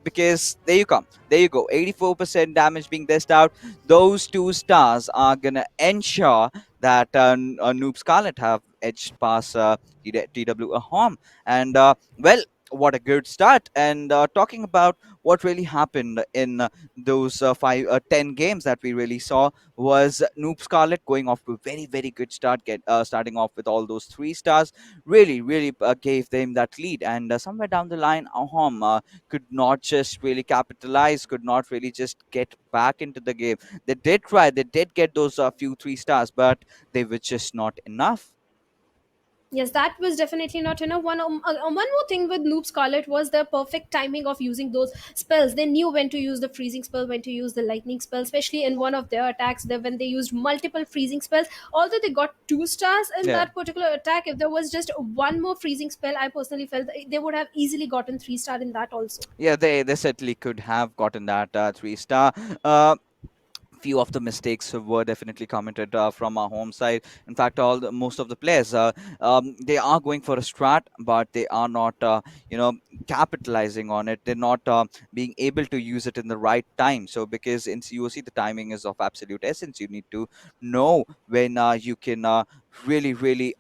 because there you come. There you go. 84% damage being dished out. Those 2 stars are going to ensure that Noob Scarlet have edged past TW Ahom. And, what a good start. And talking about what really happened in those 10 games that we really saw was Noob Scarlet going off to a very, very good start, starting off with all those 3 stars. Really, really gave them that lead. And somewhere down the line, Ahom could not just really capitalize, could not really just get back into the game. They did try, they did get those few 3 stars, but they were just not enough. Yes, that was definitely not enough. One more thing with Noob Scarlet was the perfect timing of using those spells. They knew when to use the freezing spell, when to use the lightning spell, especially in one of their attacks. When they used multiple freezing spells, although they got 2 stars in Yeah. that particular attack, if there was just one more freezing spell, I personally felt that they would have easily gotten 3 star in that also. Yeah, they certainly could have gotten that 3 star. Uh, Few of the mistakes were definitely committed from our home side. In fact, most of the players, they are going for a strat, but they are not, capitalizing on it. They're not being able to use it in the right time. So because in COC the timing is of absolute essence, you need to know when you can really, really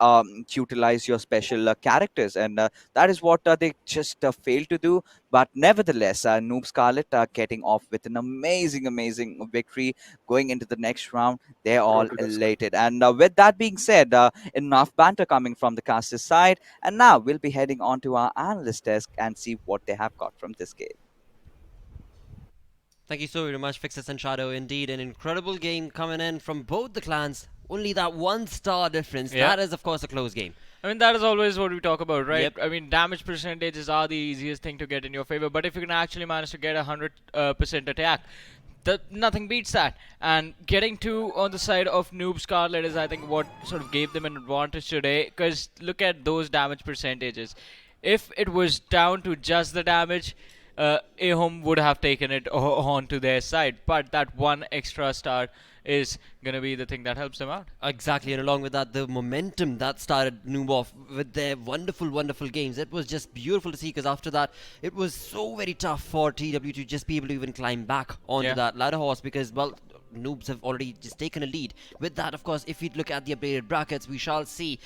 utilize your special characters, and that is what they just fail to do. But nevertheless, Noob Scarlet getting off with an amazing, amazing victory going into the next round. They're all Totally that's correct. elated. And with that being said, enough banter coming from the caster's side. And now we'll be heading on to our analyst desk and see what they have got from this game. Thank you so very much, Fixus and Shadow. Indeed, an incredible game coming in from both the clans. Only that 1 star difference. Yeah. That is, of course, a close game. I mean, that is always what we talk about, right? Yep. I mean, damage percentages are the easiest thing to get in your favor, but if you can actually manage to get 100% attack, nothing beats that. And getting two on the side of Noob Scarlet is, I think, what sort of gave them an advantage today, because look at those damage percentages. if it was down to just the damage, Ahom would have taken it on to their side. But that one extra star is going to be the thing that helps them out. Exactly, and along with that, the momentum that started Noob off with their wonderful, wonderful games. It was just beautiful to see because after that, it was so very tough for TW to just be able to even climb back onto Yeah. that ladder horse because, well, Noobs have already just taken a lead. With that, of course, if we look at the updated brackets, we shall see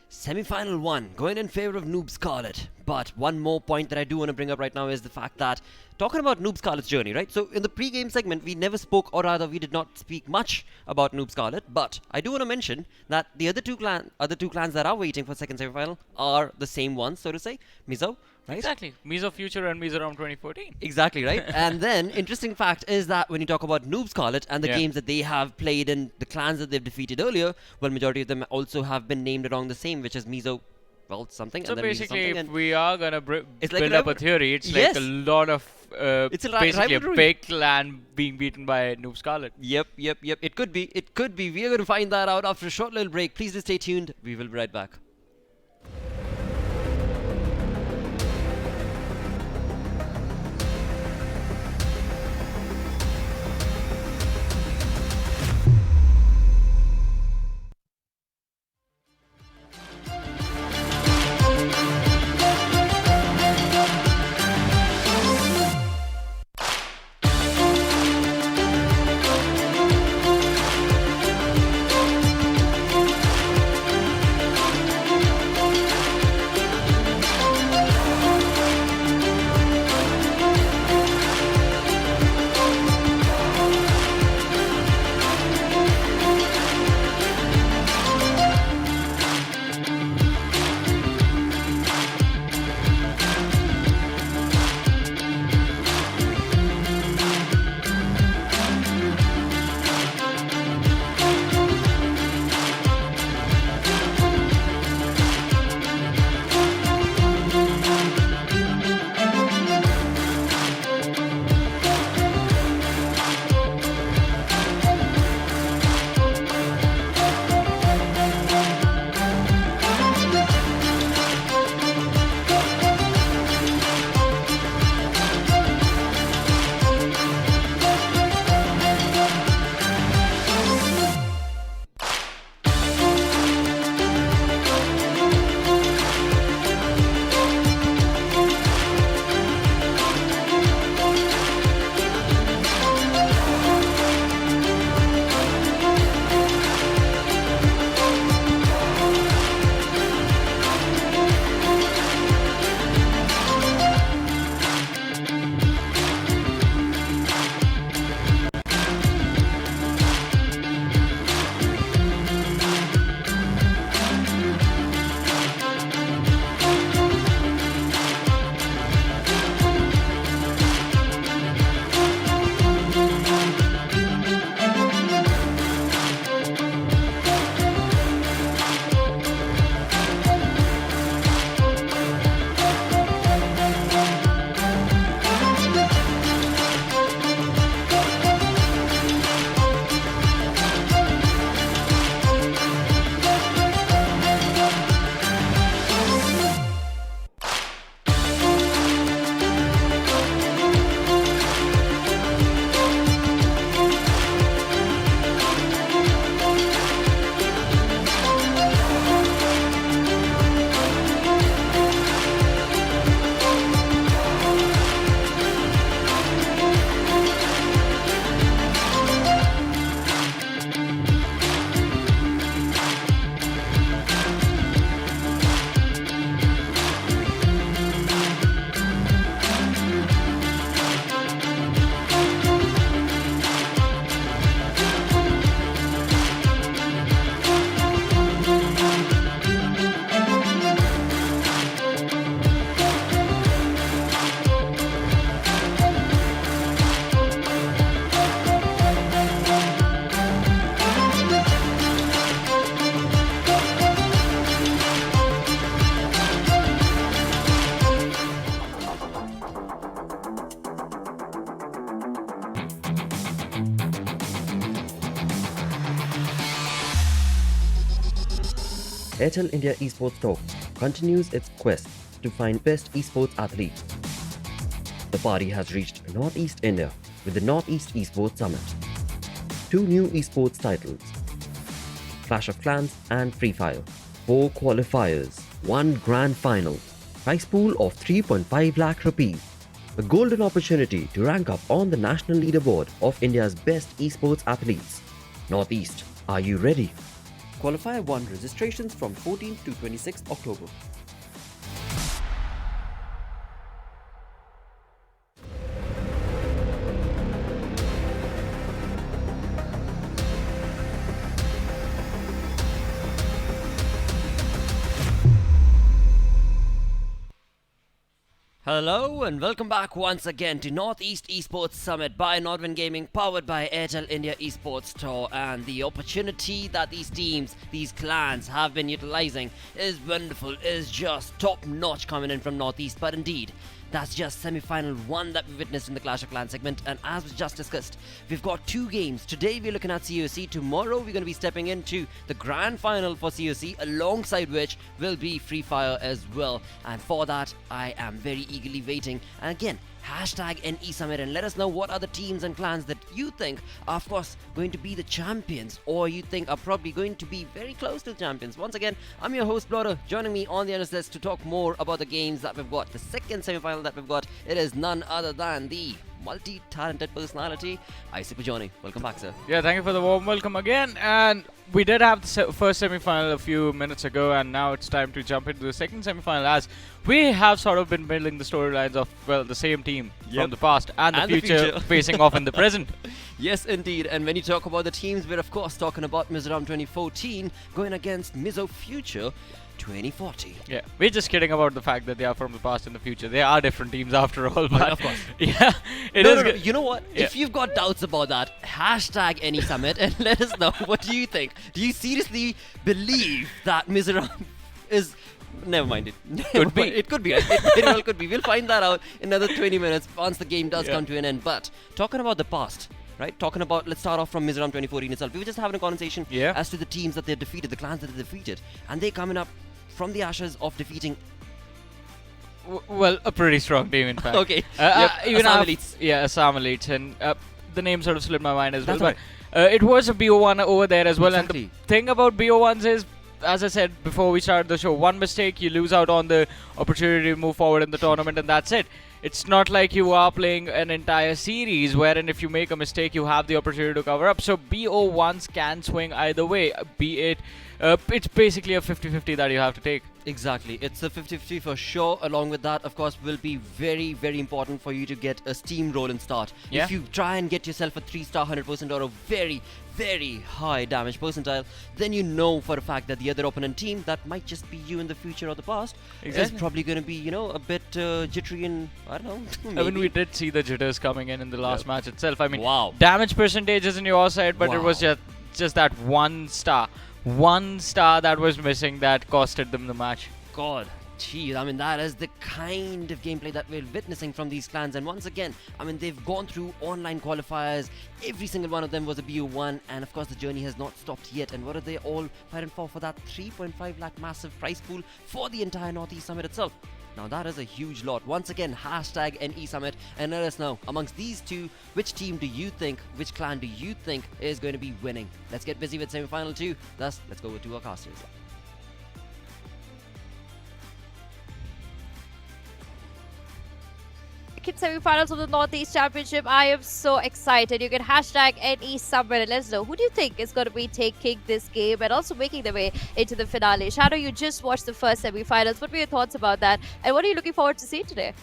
semi-final 1 going in favor of Noob Scarlet. But one more point that I do want to bring up right now is the fact that talking about Noob Scarlet's journey, right? So in the pre-game segment, we never spoke, or rather, we did not speak much about Noob Scarlet. But I do want to mention that the other two clans that are waiting for second semi-final are the same ones, so to say. Mizo, right? Exactly. Mizo Future and Mizoram 2014. Exactly, right? And then, interesting fact is that when you talk about Noob Scarlet and the Yeah. games that they have played and the clans that they've defeated earlier, well, majority of them also have been named along the same, which is Mizo, well, something, So and then Mizo basically, something. if And we are gonna It's like build a up a theory, it's Yes. like a lot of It's a basically a rivalry. big clan being beaten by Noob Scarlet. Yep. It could be. It could be. We are going to find that out after a short little break. Please do stay tuned. We will be right back. Airtel India Esports Talk continues its quest quest to find best esports athletes. The party has reached Northeast India with the Northeast Esports Summit. 2 new esports titles, Clash of Clans and FreeFire. 4 qualifiers, 1 grand final, prize pool of 3.5 lakh rupees. A golden opportunity to rank up on the national leaderboard of India's best esports athletes. Northeast, are you ready? Qualifier 1 registrations from 14th to 26th October. Hello and welcome back once again to Northeast Esports Summit by Nodwin Gaming, powered by Airtel India Esports Tour. And the opportunity that these teams, these clans have been utilizing is wonderful, is just top notch coming in from Northeast. But indeed, that's just semi-final 1 that we witnessed in the Clash of Clans segment. And as was just discussed, we've got 2 games. Today we're looking at COC. Tomorrow we're going to be stepping into the grand final for COC, alongside which will be Free Fire as well. And for that, I am very eagerly waiting. And again, hashtag NE Summit and let us know what are the teams and clans that you think are, of course, going to be the champions, or you think are probably going to be very close to the champions. Once again, I'm your host Blotter. Joining me on the Analyst to talk more about the games that we've got, the second semi-final that we've got, it is none other than the multi-talented personality, Super Johnny. Welcome back, sir. Yeah, thank you for the warm welcome again. And we did have the first semi-final a few minutes ago, and now it's time to jump into the second semi-final, as we have sort of been building the storylines of, well, the same team from the past and the future facing off in the present. Yes, indeed. And when you talk about the teams, we're of course talking about Mizoram 2014 going against Mizo Future 2040. Yeah, we're just kidding about the fact that they are from the past and the future. They are different teams after all. But of course. Yeah, it no, is. No, no. You know what? Yeah. If you've got doubts about that, hashtag NE Summit and let us know. What do you think? Do you seriously believe that Mizoram is... Never mind it. Could be. It could be. Right? It very well could be. We'll find that out in another 20 minutes once the game does come to an end. But talking about the past, right? Talking about, let's start off from Mizoram 2014 itself. We were just having a conversation as to the teams that they defeated, the clans that they defeated. And they coming up from the ashes of defeating... Well, a pretty strong team, in fact. Okay. Even Assam Elites. Yeah, Assam Elites. And the name sort of slipped my mind as That's well. But it was a BO1 over there as well. Exactly. And the thing about BO1s is, as I said before we started the show, one mistake, you lose out on the opportunity to move forward in the tournament, and that's it. It's not like you are playing an entire series wherein if you make a mistake, you have the opportunity to cover up. So BO1s can swing either way, be it... it's basically a 50-50 that you have to take. Exactly. It's a 50-50 for sure. Along with that, of course, will be very, very important for you to get a steamroll and start. Yeah. If you try and get yourself a 3-star 100% or a very, very high damage percentile, then you know for a fact that the other opponent team, that might just be you in the future or the past, is probably going to be, you know, a bit jittery and, I don't know, I mean, we did see the jitters coming in the last match itself. I mean, wow. Damage percentage is on your side, but it was just that 1 star. 1 star that was missing that costed them the match. God, geez, I mean, that is the kind of gameplay that we're witnessing from these clans. And once again, I mean, they've gone through online qualifiers. Every single one of them was a BO1. And of course, the journey has not stopped yet. And what are they all fighting for that 3.5 lakh massive prize pool for the entire Northeast Summit itself? Now that is a huge lot. Once again, hashtag NE Summit, and let us know amongst these two, which team do you think, which clan do you think is going to be winning? Let's get busy with semi-final 2. Thus, let's go with 2 our casters. Semi-finals of the Northeast Championship. I am so excited. You can hashtag NE Summit and let us know who do you think is going to be taking this game and also making their way into the finale. Shadow, you just watched the first semi-finals. What were your thoughts about that? And what are you looking forward to see today?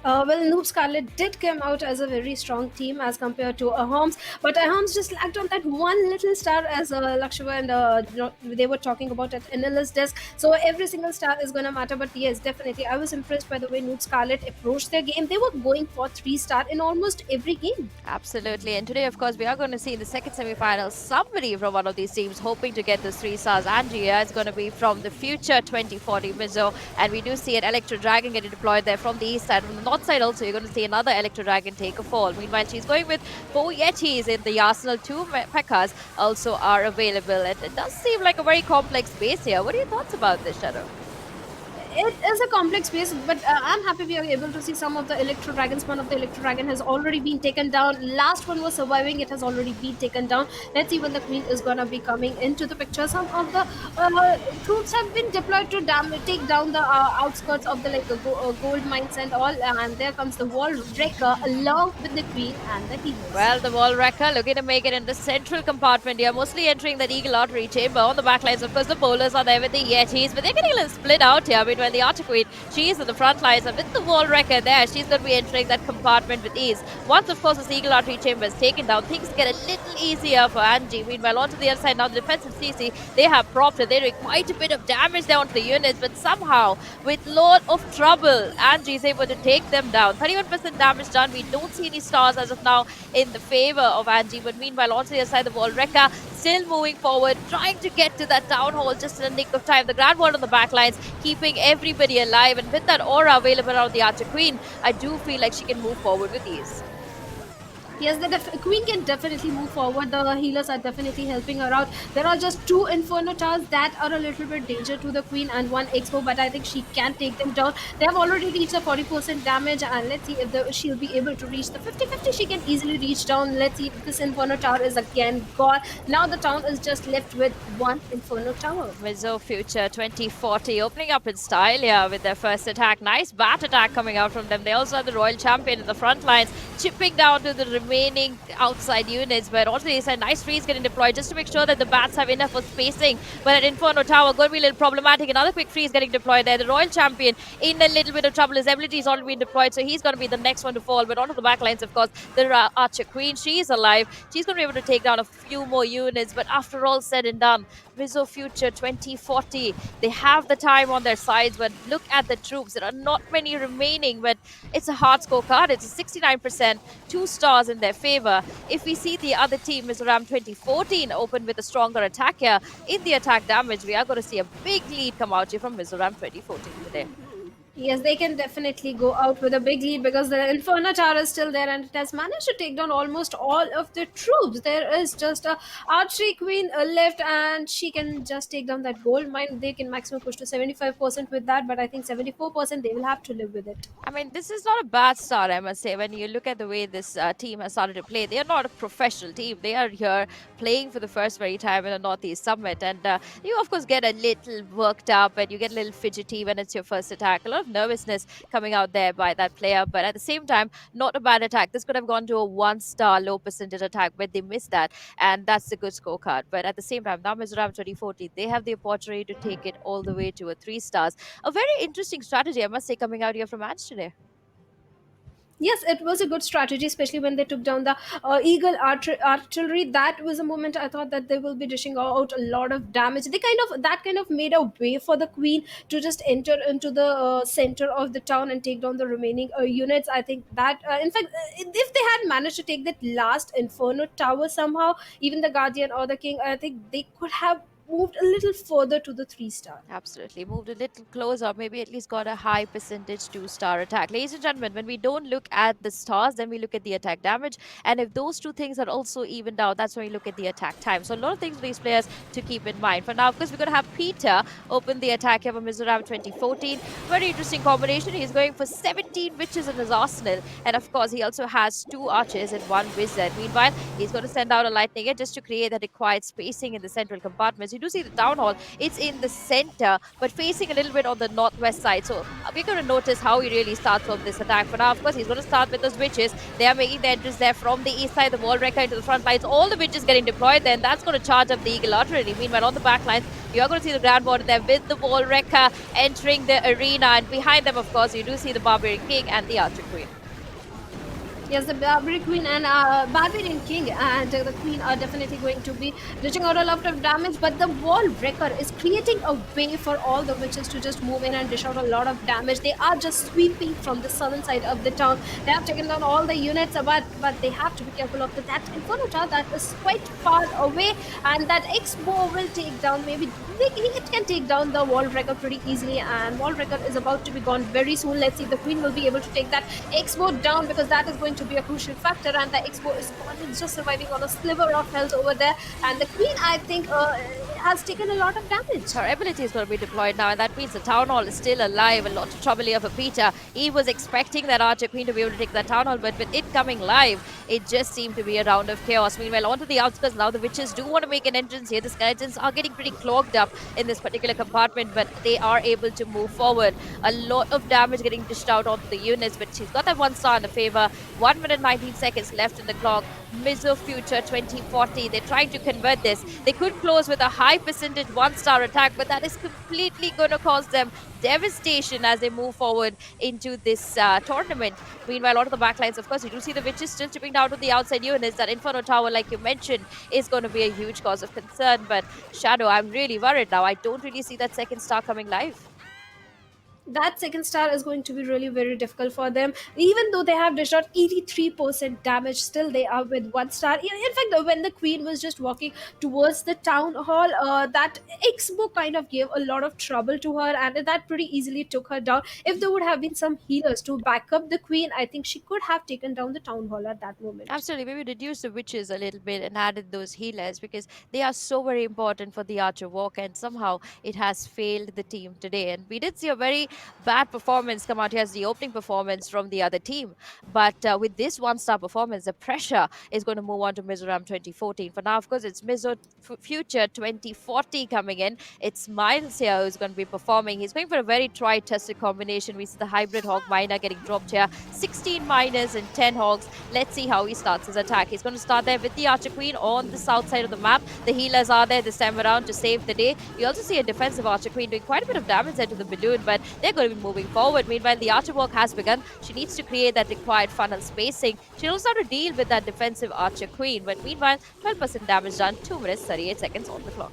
Well, Noob Scarlet did come out as a very strong team as compared to Ahoms, but Ahoms just lacked on that one little star, as Lakshava and they were talking about at Analyst desk. So every single star is going to matter. But yes, definitely, I was impressed by the way Noob Scarlet approached their game. They were going for 3-star in almost every game. Absolutely. And today, of course, we are going to see in the second semi-final somebody from one of these teams hoping to get those 3 stars. Angia is going to be from the future 2040 Mizo, and we do see an Electro Dragon getting deployed there from the east side. From the north side also, you're going to see another Electro Dragon take a fall. Meanwhile, she's going with 4 Yetis in the arsenal. 2 Pekkas also are available. And it does seem like a very complex base here. What are your thoughts about this, Shadow? it is a complex base, but I'm happy we are able to see some of the Electro Dragons. One of the Electro Dragon has already been taken down. Last one was surviving; it has already been taken down. Let's see when the Queen is gonna be coming into the picture. Some of the troops have been deployed to take down the outskirts of the gold mines and all. And there comes the Wall Wrecker along with the Queen and the healers. Well, the wall wrecker looking to make it in the central compartment here, mostly entering the Eagle Artery chamber. On the backlines, of course, the bowlers are there with the Yetis, but they're getting a little split out here between the Archer Queen. She's in the front lines, and with the wall wrecker there, she's going to be entering that compartment with ease. Once, of course, this Eagle Artery chamber is taken down, things get a little easier for Angie. Meanwhile, onto the other side now, the defensive CC, they have propped it. They're doing quite a bit of damage there onto the units, but somehow, with lot of trouble, Angie is able to take them down. 31% damage done. We don't see any stars as of now in the favor of Angie, but meanwhile onto the other side the wall wrecker still moving forward, trying to get to that town hall just in the nick of time. The Grand Ward on the back lines keeping everybody alive, and with that aura available around the Archer Queen, I do feel like she can move forward with ease. Yes, the Queen can definitely move forward. The healers are definitely helping her out. There are just 2 Inferno Towers that are a little bit danger to the Queen and 1 Expo, but I think she can take them down. They have already reached the 40% damage, and let's see if she'll be able to reach the 50-50. She can easily reach down. Let's see if this Inferno Tower is again gone. Now the town is just left with 1 Inferno Tower. Mizo Future 2040 opening up in style here with their first attack. Nice bat attack coming out from them. They also have the Royal Champion in the front lines, chipping down to the remaining outside units, but also they said nice freeze getting deployed just to make sure that the bats have enough for spacing. But at Inferno Tower, going to be a little problematic. Another quick freeze getting deployed there. The Royal Champion in a little bit of trouble. His ability is already been deployed, so he's going to be the next one to fall. But onto the back lines, of course, the Archer Queen, she's alive. She's going to be able to take down a few more units, but after all said and done, Mizo Future 2040, they have the time on their sides, but look at the troops. There are not many remaining, but it's a hard scorecard. It's a 69%, 2 stars in their favor. If we see the other team, Mizoram 2014, open with a stronger attack here in the attack damage, we are going to see a big lead come out here from Mizoram 2014 today. Yes, they can definitely go out with a big lead because the Inferno Tower is still there and it has managed to take down almost all of the troops. There is just a Archery Queen left and she can just take down that gold mine. They can maximum push to 75% with that, but I think 74% they will have to live with it. I mean, this is not a bad start, I must say. When you look at the way this team has started to play, they are not a professional team. They are here playing for the first very time in a Northeast Summit. And you, of course, get a little worked up and you get a little fidgety when it's your first attack. A lot of nervousness coming out there by that player. But at the same time, not a bad attack. This could have gone to a 1-star low percentage attack, but they missed that. And that's a good scorecard. But at the same time, now Mizoram 2040, they have the opportunity to take it all the way to a 3 stars. A very interesting strategy, I must say, coming out here from Ange today. Yes, it was a good strategy, especially when they took down the Eagle artillery. That was a moment I thought that they will be dishing out a lot of damage. That kind of made a way for the Queen to just enter into the center of the town and take down the remaining units. I think that, in fact, if they had managed to take that last Inferno Tower somehow, even the Guardian or the King, I think they could have moved a little further to the 3-star. Absolutely. Moved a little closer, maybe at least got a high percentage 2-star attack. Ladies and gentlemen, when we don't look at the stars, then we look at the attack damage. And if those 2 things are also evened out, that's when we look at the attack time. So a lot of things for these players to keep in mind. For now, of course, we're going to have Peter open the attack here for Mizoram 2014. Very interesting combination. He's going for 17 witches in his arsenal. And of course, he also has 2 archers and 1 wizard. Meanwhile, he's going to send out a lightning edge just to create that required spacing in the central compartments. You do see the town hall, it's in the center but facing a little bit on the northwest side, so we're going to notice how he really starts from this attack. For now, of course, he's going to start with those witches. They are making their entrance there from the east side, the wall wrecker into the front lines, all the witches getting deployed, then that's going to charge up the Eagle artillery. Meanwhile, on the back lines, you are going to see the Grand Warden there with the wall wrecker entering the arena, and behind them, of course, you do see the Barbarian King and the Archer Queen. Yes, the Barbarian Queen and Barbarian King and the Queen are definitely going to be dishing out a lot of damage, but the Wall Wrecker is creating a way for all the witches to just move in and dish out a lot of damage. They are just sweeping from the southern side of the town. They have taken down all the units, but they have to be careful of that Inferno Tower that is quite far away, and that Expo will take down, maybe it can take down the Wall Wrecker pretty easily, and Wall Wrecker is about to be gone very soon. Let's see if the Queen will be able to take that Expo down, because that is going to be a crucial factor, and the Expo is gone. It's just surviving on a sliver of health over there, and the Queen, I think, has taken a lot of damage. Her ability is going to be deployed now, and that means the Town Hall is still alive. A lot of trouble here for Peter. He was expecting that Archer Queen to be able to take that Town Hall, but with it coming live, it just seemed to be a round of chaos. Meanwhile, onto the outskirts now, the Witches do want to make an entrance here. The Skeletons are getting pretty clogged up in this particular compartment, but they are able to move forward. A lot of damage getting dished out onto the units, but she's got that 1 star in the favor. 1 minute 19 seconds left in the clock. Mizo Future 2040. They're trying to convert this. They could close with a high percentage 1-star attack, but that is completely going to cause them devastation as they move forward into this tournament. Meanwhile, out of the backlines, of course, you do see the Witches still chipping down to the outside units. That Inferno Tower, like you mentioned, is going to be a huge cause of concern. But Shadow, I'm really worried now. I don't really see that 2nd star coming live. That 2nd star is going to be really very difficult for them. Even though they have dished out 83% damage, still they are with 1 star. In fact, when the queen was just walking towards the town hall, that Expo kind of gave a lot of trouble to her, and that pretty easily took her down. If there would have been some healers to back up the queen, I think she could have taken down the town hall at that moment. Absolutely. Maybe reduce the Witches a little bit and added those healers because they are so very important for the Archer Walk, and somehow it has failed the team today. And we did see a very bad performance come out here as the opening performance from the other team. But with this 1-star performance, the pressure is going to move on to Mizoram 2014. For now, of course, it's Future 2040 coming in. It's Miles here who's going to be performing. He's going for a very tried-tested combination. We see the hybrid Hog Miner getting dropped here. 16 miners and 10 Hogs. Let's see how he starts his attack. He's going to start there with the Archer Queen on the south side of the map. The healers are there this time around to save the day. You also see a defensive Archer Queen doing quite a bit of damage there to the balloon, but they're going to be moving forward. Meanwhile, the Archer walk has begun. She needs to create that required funnel spacing. She knows how to deal with that defensive Archer Queen, but meanwhile, 12% damage done, 2 minutes 38 seconds on the clock.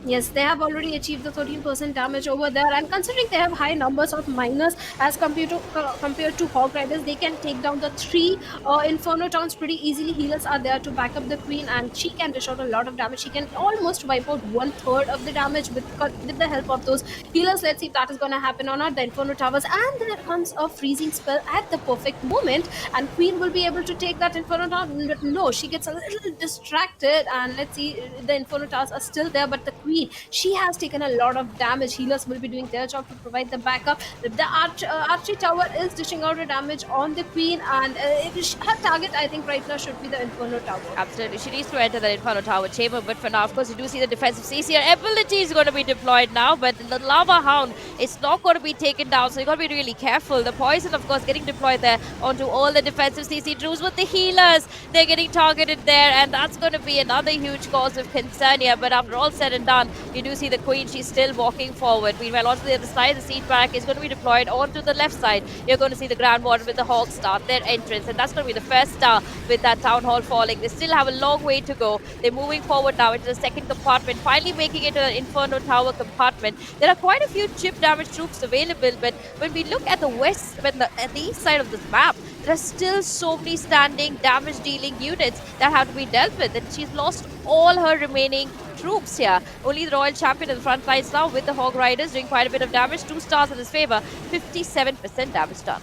Yes, they have already achieved the 13% damage over there, and considering they have high numbers of miners as compared to Hog Riders, they can take down the 3 Inferno Towns pretty easily. Healers are there to back up the Queen, and she can dish out a lot of damage. She can almost wipe out 1/3 of the damage with the help of those healers. Let's see if that is going to happen or not. The Inferno Towers, and there comes a freezing spell at the perfect moment, and Queen will be able to take that Inferno Tower. But no, she gets a little distracted, and let's see, the Inferno Towers are still there, but the Queen, she has taken a lot of damage. Healers will be doing their job to provide the backup. The archery tower is dishing out a damage on the Queen, and her target, I think, right now should be the Inferno Tower. Absolutely. She needs to enter the Inferno Tower chamber, but for now, of course, you do see the defensive CCR ability is going to be deployed now, but the Lava Hound is not going to be taken down, so you got to be really careful. The poison, of course, getting deployed there onto all the defensive CC Drews with the healers. They're getting targeted there, and that's going to be another huge cause of concern here, but after all said and done, you do see the Queen, she's still walking forward. Meanwhile, onto the other side, the Seed Barrack is going to be deployed onto the left side. You're going to see the Grand Warden with the Hawks start their entrance, and that's going to be the first star with that Town Hall falling. They still have a long way to go. They're moving forward now into the second compartment, finally making it to the Inferno Tower compartment. There are quite a few chip damage troops available, but when we look at the west, at the east side of this map, there are still so many standing damage dealing units that have to be dealt with, and she's lost all her remaining troops here. Only the Royal Champion in the front lines now with the Hog Riders doing quite a bit of damage. 2 stars in his favor, 57% damage done.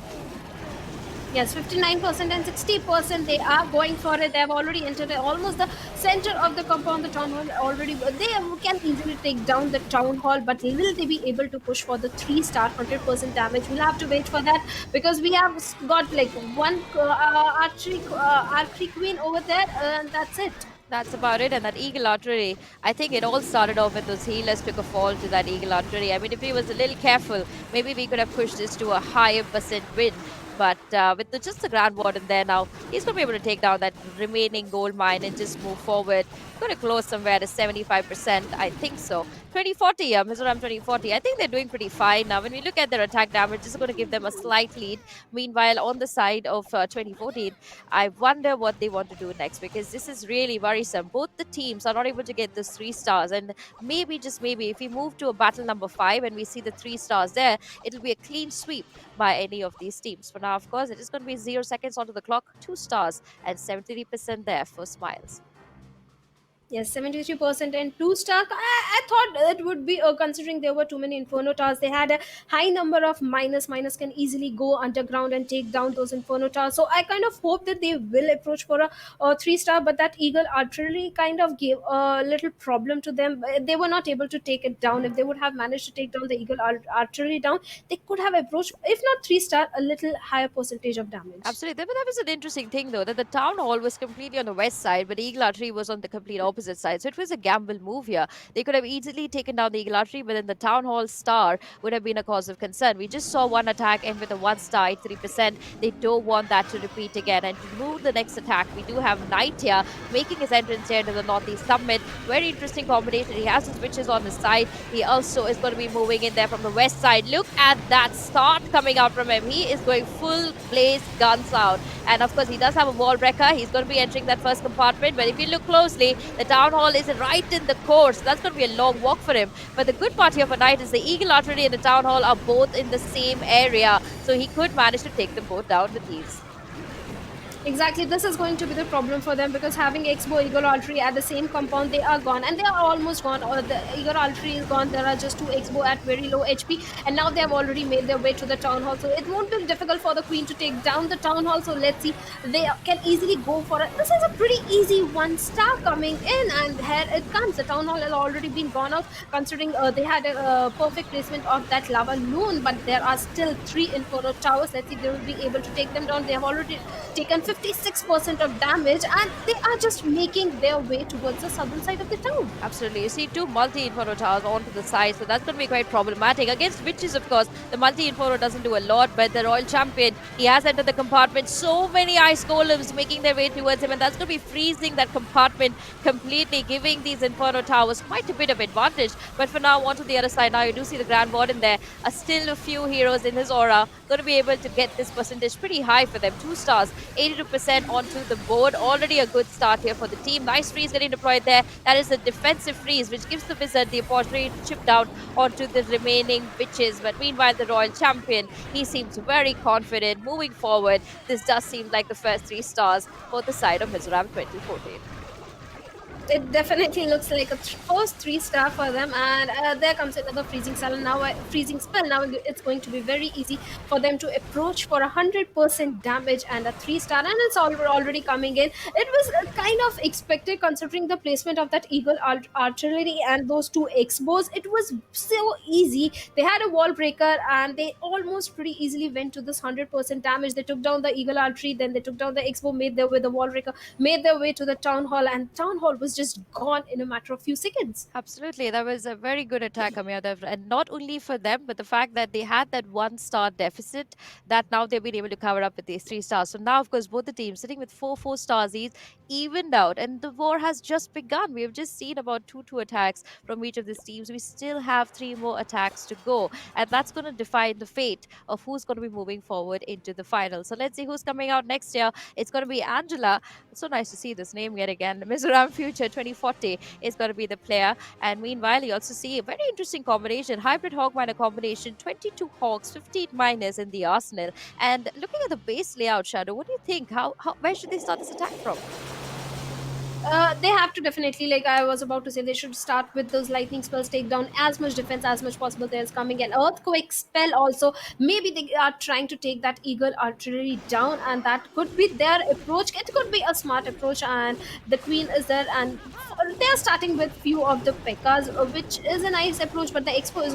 Yes, 59% and 60%, they are going for it. They have already entered almost the center of the compound. The town hall already, they can easily take down the town hall, but will they be able to push for the 3-star 100% damage? We'll have to wait for that, because we have got like one archery queen over there, and that's it. That's about it. And that Eagle Artillery, I think it all started off with those healers took a fall to that Eagle Artillery. I mean, if he was a little careful, maybe we could have pushed this to a higher percent win. But with just the Grand Warden there now, he's going to be able to take down that remaining gold mine and just move forward. Going to close somewhere to 75%, I think so. 2040, Mizoram 2040. I think they're doing pretty fine now. When we look at their attack damage, this is going to give them a slight lead. Meanwhile, on the side of 2014, I wonder what they want to do next, because this is really worrisome. Both the teams are not able to get those 3 stars, and maybe, just maybe, if we move to a battle number 5 and we see the 3 stars there, it'll be a clean sweep by any of these teams. For now, of course, it is going to be 0 seconds onto the clock, 2 stars, and 73% there for Smiles. Yes, 73% and 2 star. I thought it would be, considering there were too many Inferno Towers, they had a high number of minus. Minus can easily go underground and take down those Inferno Towers. So I kind of hope that they will approach for a 3 star, but that Eagle Artillery kind of gave a little problem to them. They were not able to take it down. If they would have managed to take down the Eagle Artillery down, they could have approached, if not 3 star, a little higher percentage of damage. Absolutely. But that was an interesting thing, though, that the town hall was completely on the west side, but the Eagle Artery was on the complete opposite side. So it was a gamble move here. They could have easily taken down the Eagle Artery, but then the town hall star would have been a cause of concern. We just saw one attack end with a 1 star, 83%. They don't want that to repeat again. And to move the next attack, we do have Knight here making his entrance here to the Northeast Summit. Very interesting combination. He has his witches on the side. He also is going to be moving in there from the west side. Look at that start coming out from him. He is going full blaze guns out. And of course, he does have a wall breaker. He's going to be entering that first compartment. But if you look closely, the town hall is right in the core. So that's going to be a long walk for him. But the good part here for Knight is the Eagle Artillery and the town hall are both in the same area. So he could manage to take them both down with ease. Exactly, this is going to be the problem for them, because having Expo, Eagle Artery at the same compound, they are gone, and they are almost gone. Or the Eagle Artery is gone. There are just 2 Expo at very low HP, and now they have already made their way to the town hall. So it won't be difficult for the Queen to take down the town hall. So let's see, they can easily go for it. This is a pretty easy 1 star coming in, and here it comes. The town hall has already been gone out, considering they had a perfect placement of that lava loon, but there are still 3 Inferno Towers. Let's see if they will be able to take them down. They have already taken 56% of damage, and they are just making their way towards the southern side of the town. Absolutely. You see 2 multi-Inferno towers onto the side, so that's going to be quite problematic. Against witches, of course, the multi-Inferno doesn't do a lot, but the Royal Champion, he has entered the compartment. So many ice golems making their way towards him, and that's going to be freezing that compartment completely, giving these Inferno towers quite a bit of advantage. But for now, onto the other side, now you do see the Grand Warden there. Still a few heroes in his aura, going to be able to get this percentage pretty high for them. 2 stars, 82% onto the board. Already a good start here for the team. Nice freeze getting deployed there. That is a defensive freeze, which gives the Wizard the opportunity to chip down onto the remaining witches. But meanwhile, the Royal Champion, he seems very confident moving forward. This does seem like the first 3 stars for the side of Mizoram 2014. It definitely looks like a first 3 star for them, and there comes another freezing spell. Now freezing spell. Now it's going to be very easy for them to approach for 100% damage and a 3 star, and it's already coming in. It was kind of expected, considering the placement of that Eagle Artillery and those 2 Expos. It was so easy. They had a wall breaker, and they almost pretty easily went to this 100% damage. They took down the Eagle Artillery, then they took down the Expo, made their way the wall breaker, made their way to the town hall, and town hall was just gone in a matter of few seconds. Absolutely. That was a very good attack, Amir. And not only for them, but the fact that they had that 1 star deficit that now they've been able to cover up with these 3 stars. So now, of course, both the teams sitting with 4 stars each, evened out. And the war has just begun. We have just seen about 2 attacks from each of these teams. We still have 3 more attacks to go. And that's going to define the fate of who's going to be moving forward into the final. So let's see who's coming out next year. It's going to be Angela. It's so nice to see this name yet again. Mizoram Future 2040 is going to be the player. And meanwhile, you also see a very interesting combination. Hybrid Hawk Miner combination. 22 Hawks, 15 Miners in the arsenal. And looking at the base layout, Shadow, what do you think? Where should they start this attack from? They have to definitely, like I was about to say, they should start with those lightning spells, take down as much defense as much possible. There's coming an earthquake spell also. Maybe they are trying to take that Eagle Artillery down, and that could be their approach. It could be a smart approach, and the Queen is there, and they are starting with few of the P.E.K.K.A.s, which is a nice approach, but the Expo is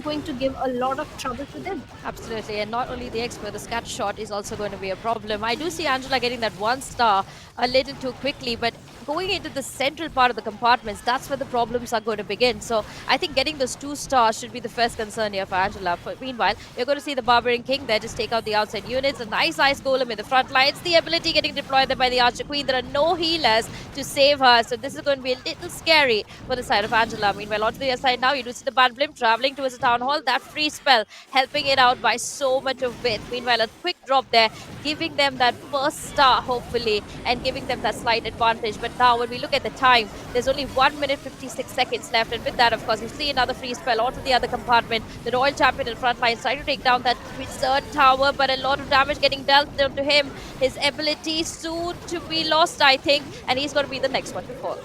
going to give a lot of trouble to them. Absolutely, and not only the Expo, the scat shot is also going to be a problem. I do see Angela getting that 1 star a little too quickly, but going into the central part of the compartments, that's where the problems are going to begin. So I think getting those 2 stars should be the first concern here for Angela. Meanwhile, you're going to see the Barbarian King there just take out the outside units. A nice ice golem in the front lines. The ability getting deployed there by the Archer Queen. There are no healers to save her, so this is going to be a little scary for the side of Angela. Meanwhile, onto the other side now, you do see the Bad Blimp traveling towards the town hall. That free spell helping it out by so much of width. Meanwhile, a quick drop there, giving them that first star, hopefully, and giving them that slight advantage. But now when we look at the time, there's only 1 minute 56 seconds left. And with that, of course, you see another freeze spell onto the other compartment. The Royal Champion in front line trying to take down that third tower, but a lot of damage getting dealt to him. His ability soon to be lost, I think, and he's going to be the next one to fall.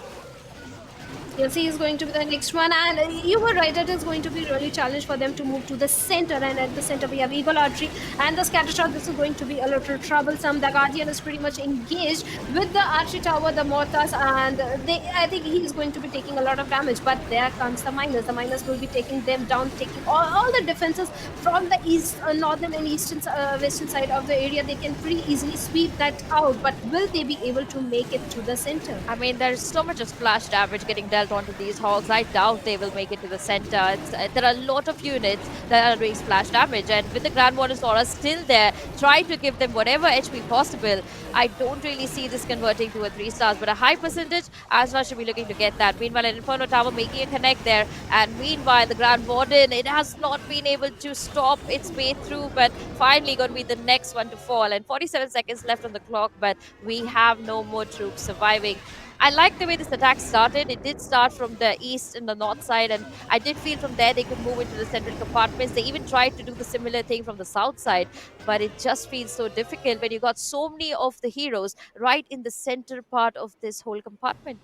Yes, he is going to be the next one, and you were right. It is going to be really challenge for them to move to the center, and at the center we have Eagle Archery and the Scatter Shot. This is going to be a little troublesome. The Guardian is pretty much engaged with the Archery Tower, the Mortars, and I think he is going to be taking a lot of damage. But there comes the miners. The miners will be taking them down, taking all the defenses from the east, northern and eastern, western side of the area. They can pretty easily sweep that out. But will they be able to make it to the center? I mean, there's so much of splash damage getting dealt onto these hogs. I doubt they will make it to the center. There are a lot of units that are doing splash damage, and with the Grand Warden Sora still there, trying to give them whatever HP possible, I don't really see this converting to a 3 stars, but a high percentage, Asma should be looking to get that. Meanwhile, an Inferno Tower making a connect there, and meanwhile, the Grand Warden, it has not been able to stop its way through, but finally going to be the next one to fall, and 47 seconds left on the clock, but we have no more troops surviving. I like the way this attack started. It did start from the east and the north side, and I did feel from there they could move into the central compartments. They even tried to do the similar thing from the south side, but it just feels so difficult when you got so many of the heroes right in the center part of this whole compartment.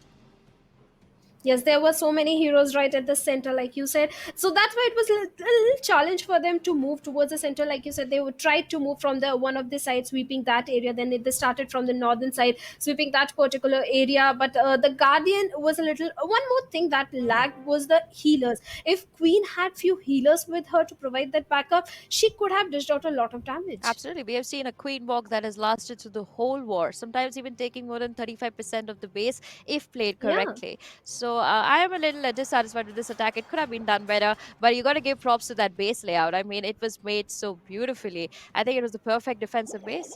Yes, there were so many heroes right at the center, like you said. So that's why it was a little challenge for them to move towards the center. Like you said, they would try to move from the one of the sides, sweeping that area. Then they started from the northern side, sweeping that particular area. But the Guardian was a little. One more thing that lagged was the healers. If Queen had few healers with her to provide that backup, she could have dished out a lot of damage. Absolutely. We have seen a Queen walk that has lasted through the whole war, sometimes even taking more than 35% of the base if played Yeah. correctly. So I am a little dissatisfied with this attack. It could have been done better, but you got to give props to that base layout. I mean, it was made so beautifully. I think it was the perfect defensive base.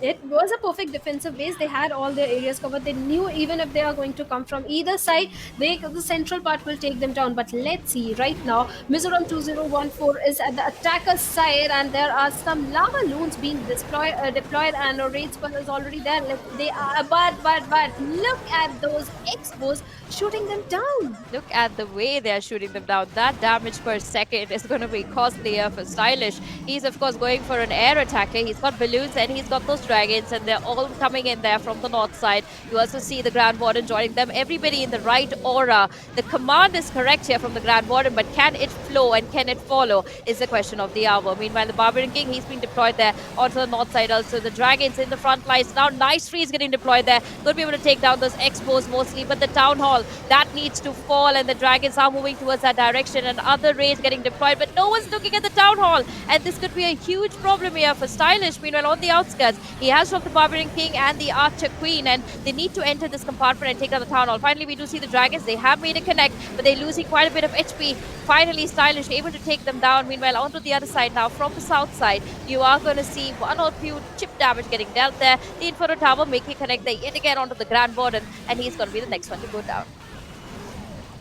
It was a perfect defensive base. They had all their areas covered. They knew even if they are going to come from either side, the central part will take them down. But let's see, right now, Mizoram 2014 is at the attacker's side, and there are some lava loons being deployed, and a raid spell is already there. They are, but look at those expos shooting them down. Look at the way they're shooting them down. That damage per second is going to be costlier for Stylish. He's, of course, going for an air attacker. He's got balloons and he's got those dragons, and they're all coming in there from the north side. You also see the Grand Warden joining them. Everybody in the right aura. The command is correct here from the Grand Warden, but can it flow and can it follow is the question of the hour. Meanwhile, the Barbarian King, he's been deployed there onto the north side also. The dragons in the front lines. Now, Nice Freeze getting deployed there. Going to be able to take down those expos mostly, but the Town Hall, that needs to fall, and the dragons are moving towards that direction, and other raids getting deployed, but no one's looking at the Town Hall, and this could be a huge problem here for Stylish. Meanwhile, on the outskirts, he has dropped the Barbarian King and the Archer Queen, and they need to enter this compartment and take down the Town Hall. Finally, we do see the dragons. They have made a connect, but they're losing quite a bit of HP. Finally, Stylish able to take them down. Meanwhile, onto the other side now, from the south side, you are going to see one or two chip damage getting dealt there. The Inferno Tower making a connect there yet again onto the Grand Warden, and he's going to be the next one to go down.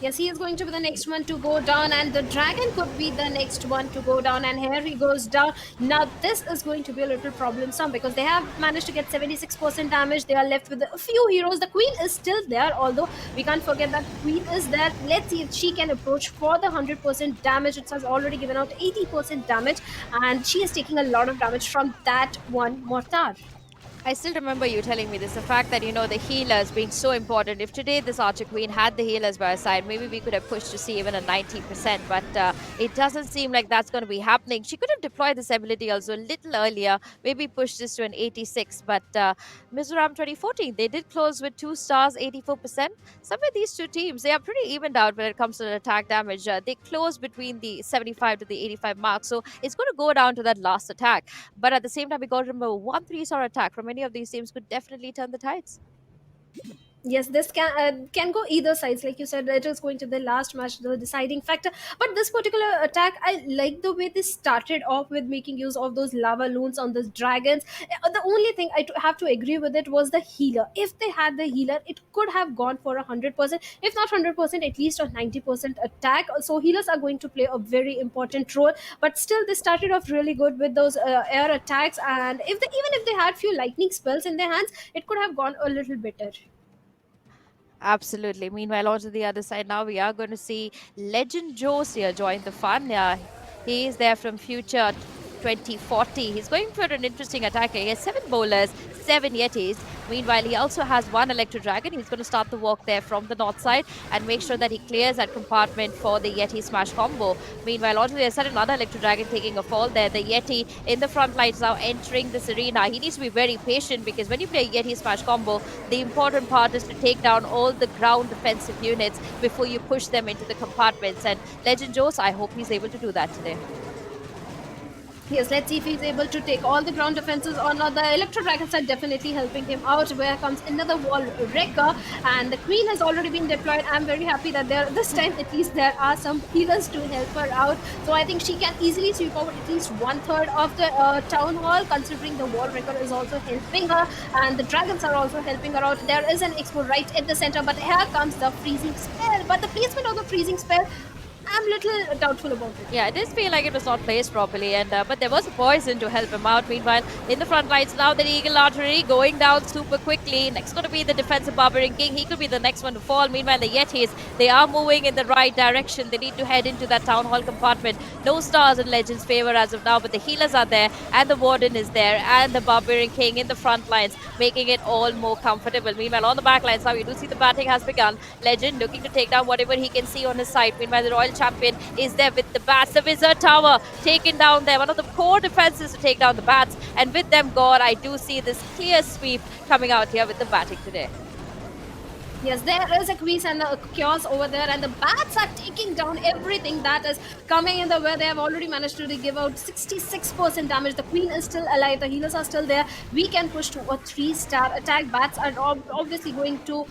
Yes, he is going to be the next one to go down, and the dragon could be the next one to go down, and here he goes down. Now, this is going to be a little problemsome because they have managed to get 76% damage. They are left with a few heroes. The Queen is still there, although we can't forget that Queen is there. Let's see if she can approach for the 100% damage. It has already given out 80% damage, and she is taking a lot of damage from that one mortar. I still remember you telling me this, the fact that, you know, the healers being so important. If today this Archer Queen had the healers by her side, maybe we could have pushed to see even a 90%, but it doesn't seem like that's going to be happening. She could have deployed this ability also a little earlier, maybe pushed this to an 86, but Mizoram 2014, they did close with 2 stars, 84%. Somewhere these two teams, they are pretty evened out when it comes to the attack damage. They close between the 75 to the 85 mark, so it's going to go down to that last attack. But at the same time, we got to remember, one 3-star attack from any of these teams could definitely turn the tides. Yes, this can go either sides. Like you said, it is going to be the last match, the deciding factor. But this particular attack, I like the way they started off with making use of those lava loons on those dragons. The only thing have to agree with it was the healer. If they had the healer, it could have gone for 100%, if not 100%, at least a 90% attack. So healers are going to play a very important role. But still, they started off really good with those air attacks. And even if they had few lightning spells in their hands, it could have gone a little better. Absolutely. Meanwhile, on to the other side now, we are going to see Legend Joes here join the fun. He is there from Future 2040. He's going for an interesting attack. He has 7 bowlers, 7 Yetis. Meanwhile, he also has 1 Electro Dragon. He's going to start the walk there from the north side and make sure that he clears that compartment for the Yeti Smash combo. Meanwhile, onto the other side, another Electro Dragon taking a fall there. The Yeti in the front lines now entering this arena. He needs to be very patient because when you play Yeti Smash combo, the important part is to take down all the ground defensive units before you push them into the compartments. And Legend Joes, I hope he's able to do that today. Yes, let's see if he's able to take all the ground defenses or not. The Electro Dragons are definitely helping him out. Where comes another wall wrecker, and the Queen has already been deployed. I'm very happy that this time at least there are some healers to help her out. So I think she can easily sweep over at least 1/3 of the town hall, considering the wall wrecker is also helping her, and the dragons are also helping her out. There is an expo right at the center, but here comes the freezing spell. But the placement of the freezing spell, I'm a little doubtful about it. Yeah, it does feel like it was not placed properly, and but there was a poison to help him out. Meanwhile, in the front lines now, the Eagle Artillery going down super quickly. Next going to be the defensive Barbarian King. He could be the next one to fall. Meanwhile, the Yetis, they are moving in the right direction. They need to head into that Town Hall compartment. No stars in Legends' favor as of now, but the healers are there, and the Warden is there, and the Barbarian King in the front lines, making it all more comfortable. Meanwhile, on the back lines now, you do see the batting has begun. Legend looking to take down whatever he can see on his side. Meanwhile, the Royal Champion is there with the bats. The Wizard Tower taken down there. One of the core defenses to take down the bats. And with them gone, I do see this clear sweep coming out here with the batting today. Yes, there is a quiz and a chaos over there, and the bats are taking down everything that is coming in the way. They have already managed to give out 66% damage. The Queen is still alive. The healers are still there. We can push to a 3-star attack. Bats are obviously going to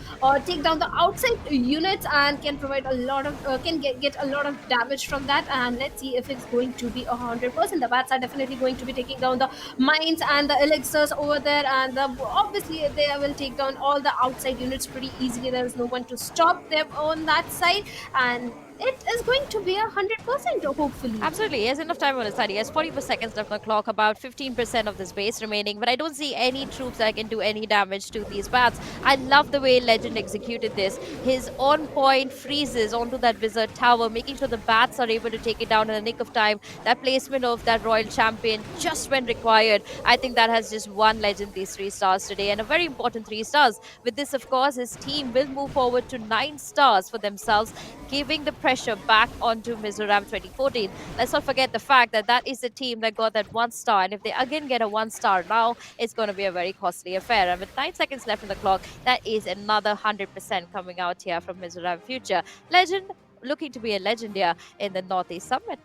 take down the outside units and can provide a lot of get a lot of damage from that. And let's see if it's going to be 100%. The bats are definitely going to be taking down the mines and the elixirs over there, and obviously they will take down all the outside units pretty easily. There is no one to stop them on that side, and it is going to be 100%, hopefully. Absolutely. He has enough time on his side. He has 44 seconds left on the clock, about 15% of this base remaining. But I don't see any troops that can do any damage to these bats. I love the way Legend executed this. His on-point freezes onto that Wizard Tower, making sure the bats are able to take it down in the nick of time. That placement of that Royal Champion just when required. I think that has just won Legend these 3 stars today, and a very important 3 stars. With this, of course, his team will move forward to 9 stars for themselves, giving the pressure back onto Mizoram 2014. Let's not forget the fact that that is the team that got that 1 star, and if they again get a 1 star now, it's going to be a very costly affair. And with 9 seconds left on the clock, that is another 100% coming out here from Mizoram Future. Legend looking to be a legend here in the Northeast Summit.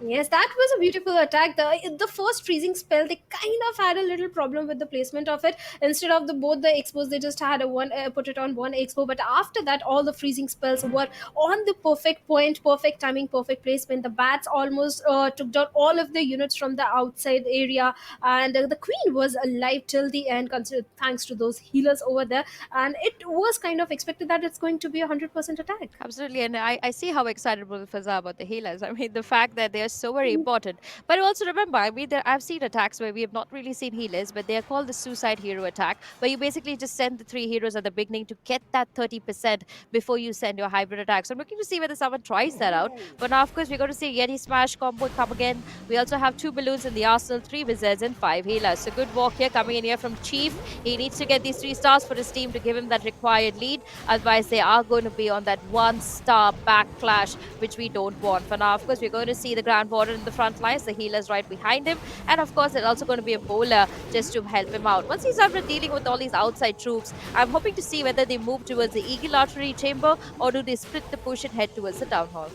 Yes, that was a beautiful attack. The first freezing spell, they kind of had a little problem with the placement of it. Instead of both the expos, they just had a one put it on one expo. But after that, all the freezing spells were on the perfect point, perfect timing, perfect placement. The bats almost took down all of the units from the outside area, and the Queen was alive till the end, thanks to those healers over there. And it was kind of expected that it's going to be 100% attack. Absolutely, and I see how excited both of us are about the healers. I mean, the fact that they are so very important. But also remember, I mean, I've seen attacks where we have not really seen healers, but they are called the suicide hero attack, where you basically just send the 3 heroes at the beginning to get that 30% before you send your hybrid attack. So I'm looking to see whether someone tries that out. But now, of course, we're going to see Yeti Smash combo come again. We also have 2 balloons in the arsenal, 3 wizards, and 5 healers. So good walk here coming in here from Chief. He needs to get these 3 stars for his team to give him that required lead. Otherwise, they are going to be on that 1-star backlash, which we don't want. For now, of course, we're going to see the Grand Warden in the front lines, the healers right behind him, and of course, there's also going to be a bowler just to help him out. Once he's done dealing with all these outside troops, I'm hoping to see whether they move towards the Eagle Artillery chamber or do they split the push and head towards the town hall.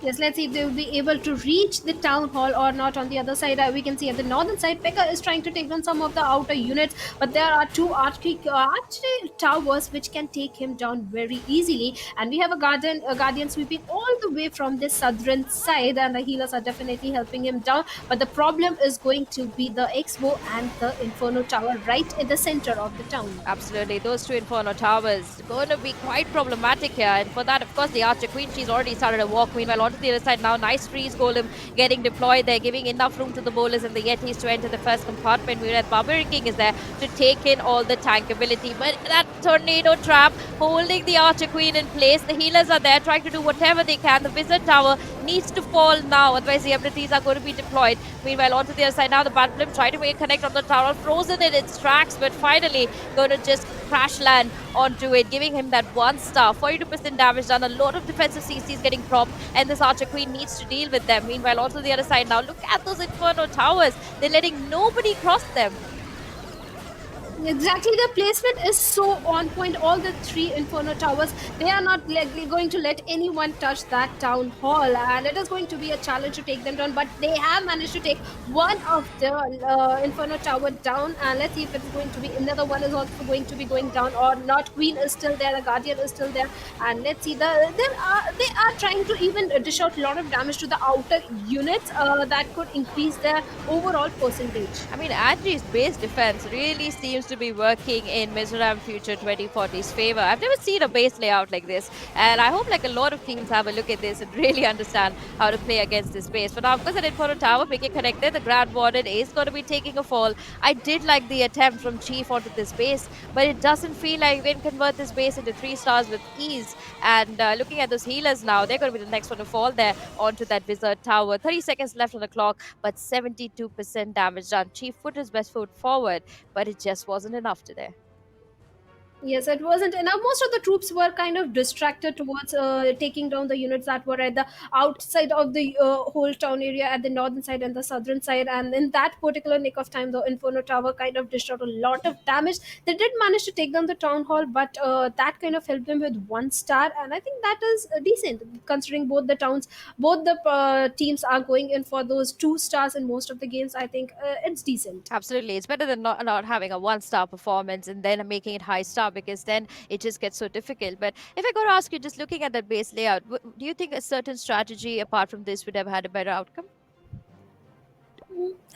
Yes, let's see if they will be able to reach the town hall or not. On the other side, we can see at the northern side, Pekka is trying to take down some of the outer units, but there are 2 archery towers which can take him down very easily. And we have a guardian sweeping all the way from the southern side, and the healers are definitely helping him down. But the problem is going to be the Expo and the Inferno Tower right in the center of the town. Absolutely, those 2 Inferno Towers going to be quite problematic here. And for that, of course, the Archer Queen, she's already started a walk. Meanwhile, onto the other side now. Nice freeze golem getting deployed there, giving enough room to the bowlers and the Yetis to enter the first compartment. Whereas Barbarian King is there to take in all the tank ability. But that tornado trap holding the Archer Queen in place. The healers are there trying to do whatever they can. The Wizard Tower needs to fall now, otherwise the abilities are going to be deployed. Meanwhile, onto the other side now, the Battle Blimp trying to make a connect on the tower, frozen in its tracks, but finally going to just crash land onto it, giving him that 1 star. 42% damage done, a lot of defensive CCs getting propped, and this Archer Queen needs to deal with them. Meanwhile, onto the other side now, look at those Inferno towers. They're letting nobody cross them. Exactly, the placement is so on point. All the 3 Inferno towers, they are not going to let anyone touch that town hall, and it is going to be a challenge to take them down. But they have managed to take one of the Inferno tower down, and let's see if it's going to be another one is also going to be going down or not. Queen is still there, the Guardian is still there, and let's see. They are trying to even dish out a lot of damage to the outer units that could increase their overall percentage. I mean, Angie's base defense really seems to be working in Mizoram Future 2040's favor. I've never seen a base layout like this, and I hope like a lot of teams have a look at this and really understand how to play against this base. But now, of course, an Inferno Tower making connected. The Grand Warden is going to be taking a fall. I did like the attempt from Chief onto this base, but it doesn't feel like we can convert this base into 3 stars with ease. And looking at those healers now, they're going to be the next one to fall there onto that Wizard Tower. 30 seconds left on the clock, but 72% damage done. Chief put his best foot forward, but it just wasn't enough today. Yes, it wasn't enough. Most of the troops were kind of distracted towards taking down the units that were at the outside of the whole town area, at the northern side and the southern side. And in that particular nick of time, the Inferno Tower kind of dished out a lot of damage. They did manage to take down the town hall, but that kind of helped them with 1 star. And I think that is decent, considering both the teams are going in for those 2 stars in most of the games. I think it's decent. Absolutely. It's better than not having a 1-star performance and then making it high star, because then it just gets so difficult. But if I go to ask you, just looking at that base layout, do you think a certain strategy apart from this would have had a better outcome?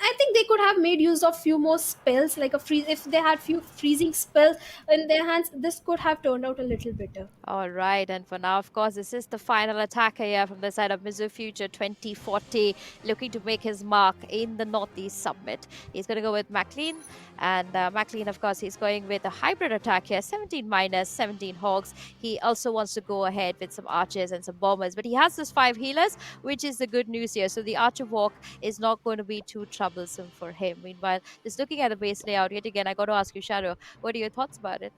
I think they could have made use of few more spells, like a freeze. If they had few freezing spells in their hands, this could have turned out a little better. All right, and for now, of course, this is the final attacker here from the side of Mizu Future 2040, looking to make his mark in the Northeast Summit. He's going to go with McLean, and McLean, of course, he's going with a hybrid attack here, 17 minus, 17 hogs. He also wants to go ahead with some archers and some bombers, but he has those 5 healers, which is the good news here. So the archer walk is not going to be too troublesome for him. Meanwhile, just looking at the base layout, yet again, I got to ask you, Shadow, what are your thoughts about it?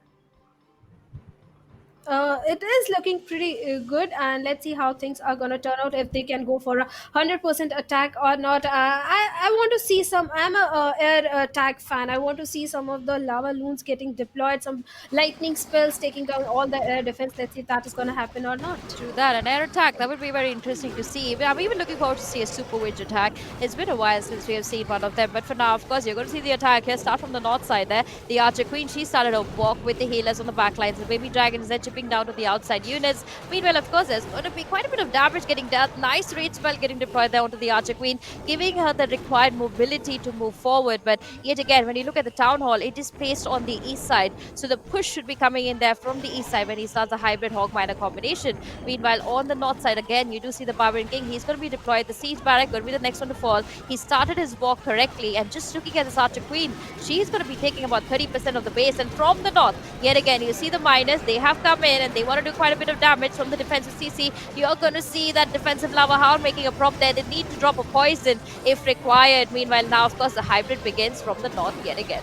It is looking pretty good, and let's see how things are gonna turn out, if they can go for a 100% attack or not. I want to see some. I'm a air attack fan. I want to see some of the lava loons getting deployed, some lightning spells taking down all the air defense. Let's see if that is gonna happen or not. True that, an air attack, that would be very interesting to see. I'm even looking forward to see a super witch attack. It's been a while since we have seen one of them, but for now, of course, you're going to see the attack here start from the north side there. The Archer Queen, she started a walk with the healers on the back lines. The Baby Dragon is there chipping down to the outside units. Meanwhile, of course, there's going to be quite a bit of damage getting dealt. Nice rage spell getting deployed there onto the Archer Queen, giving her the required mobility to move forward. But yet again, when you look at the town hall, it is placed on the east side, so the push should be coming in there from the east side when he starts a hybrid hog miner combination. Meanwhile, on the north side, again, you do see the Barbarian King. He's going to be deployed. The siege barrack going to be the next one to fall. He started his walk correctly, and just looking at this Archer Queen, she's going to be taking about 30% of the base. And from the north, yet again, you see the miners. They have come in and they want to do quite a bit of damage from the defensive CC. You're going to see that defensive lava hound making a prop there. They need to drop a poison if required. Meanwhile, now, of course, the hybrid begins from the north yet again.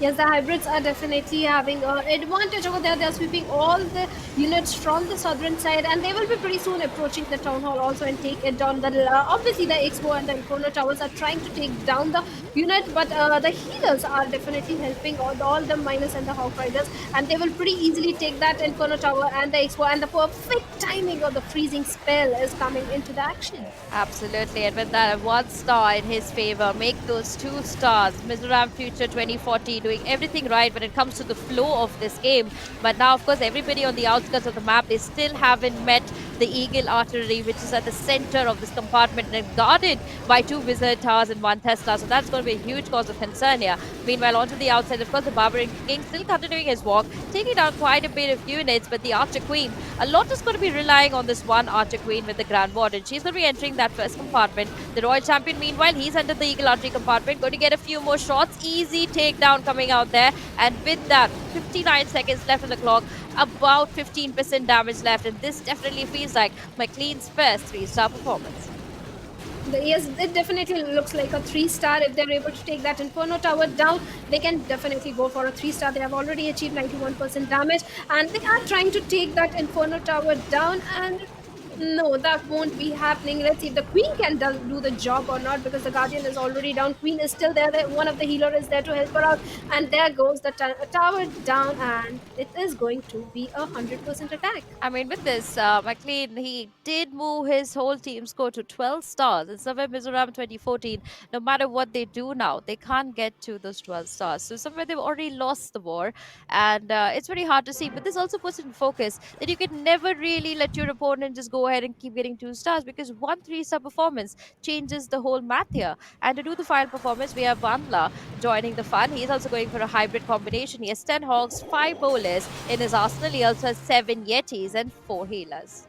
Yes, the hybrids are definitely having an advantage over there. They're sweeping all the units from the southern side, and they will be pretty soon approaching the town hall also and take it down. Obviously, the Expo and the Inferno Towers are trying to take down the unit, but the healers are definitely helping all the miners and the Hawk Riders, and they will pretty easily take that Inferno Tower and the Expo, and the perfect timing of the freezing spell is coming into the action. Absolutely, and with that, 1 star in his favor, make those 2 stars. Mizoram Future 2040 doing doing everything right when it comes to the flow of this game. But now, of course, everybody on the outskirts of the map, they still haven't met the Eagle artillery, which is at the center of this compartment and guarded by two Wizard Towers and one Tesla. So that's going to be a huge cause of concern here. Meanwhile, onto the outside, of course, the Barbarian King still continuing his walk, taking down quite a bit of units, but the Archer Queen, a lot is going to be relying on this one Archer Queen with the Grand Warden. She's going to be entering that first compartment. The Royal Champion, meanwhile, he's entered the Eagle artillery compartment, going to get a few more shots. Easy takedown coming out there. And with that, 59 seconds left on the clock, about 15% damage left, and this definitely feels like McLean's first 3-star performance. Yes, it definitely looks like a 3-star. If they're able to take that Inferno Tower down, they can definitely go for a 3-star. They have already achieved 91% damage, and they are trying to take that Inferno Tower down, and no, that won't be happening. Let's see if the Queen can do the job or not, because the Guardian is already down. Queen is still there. One of the healer is there to help her out, and there goes the tower down, and it is going to be a 100% attack. I mean, with this, McLean, he did move his whole team score to 12 stars. In somewhere Mizoram 2014, no matter what they do now, they can't get to those 12 stars. So somewhere they've already lost the war, and it's very hard to see. But this also puts in focus that you can never really let your opponent just go ahead and keep getting 2 stars, because one 3-star performance changes the whole math here. And to do the final performance, we have Vanla joining the fun. He's also going for a hybrid combination. He has 10 Hogs, 5 Bowlers in his arsenal. He also has 7 Yetis and 4 Healers.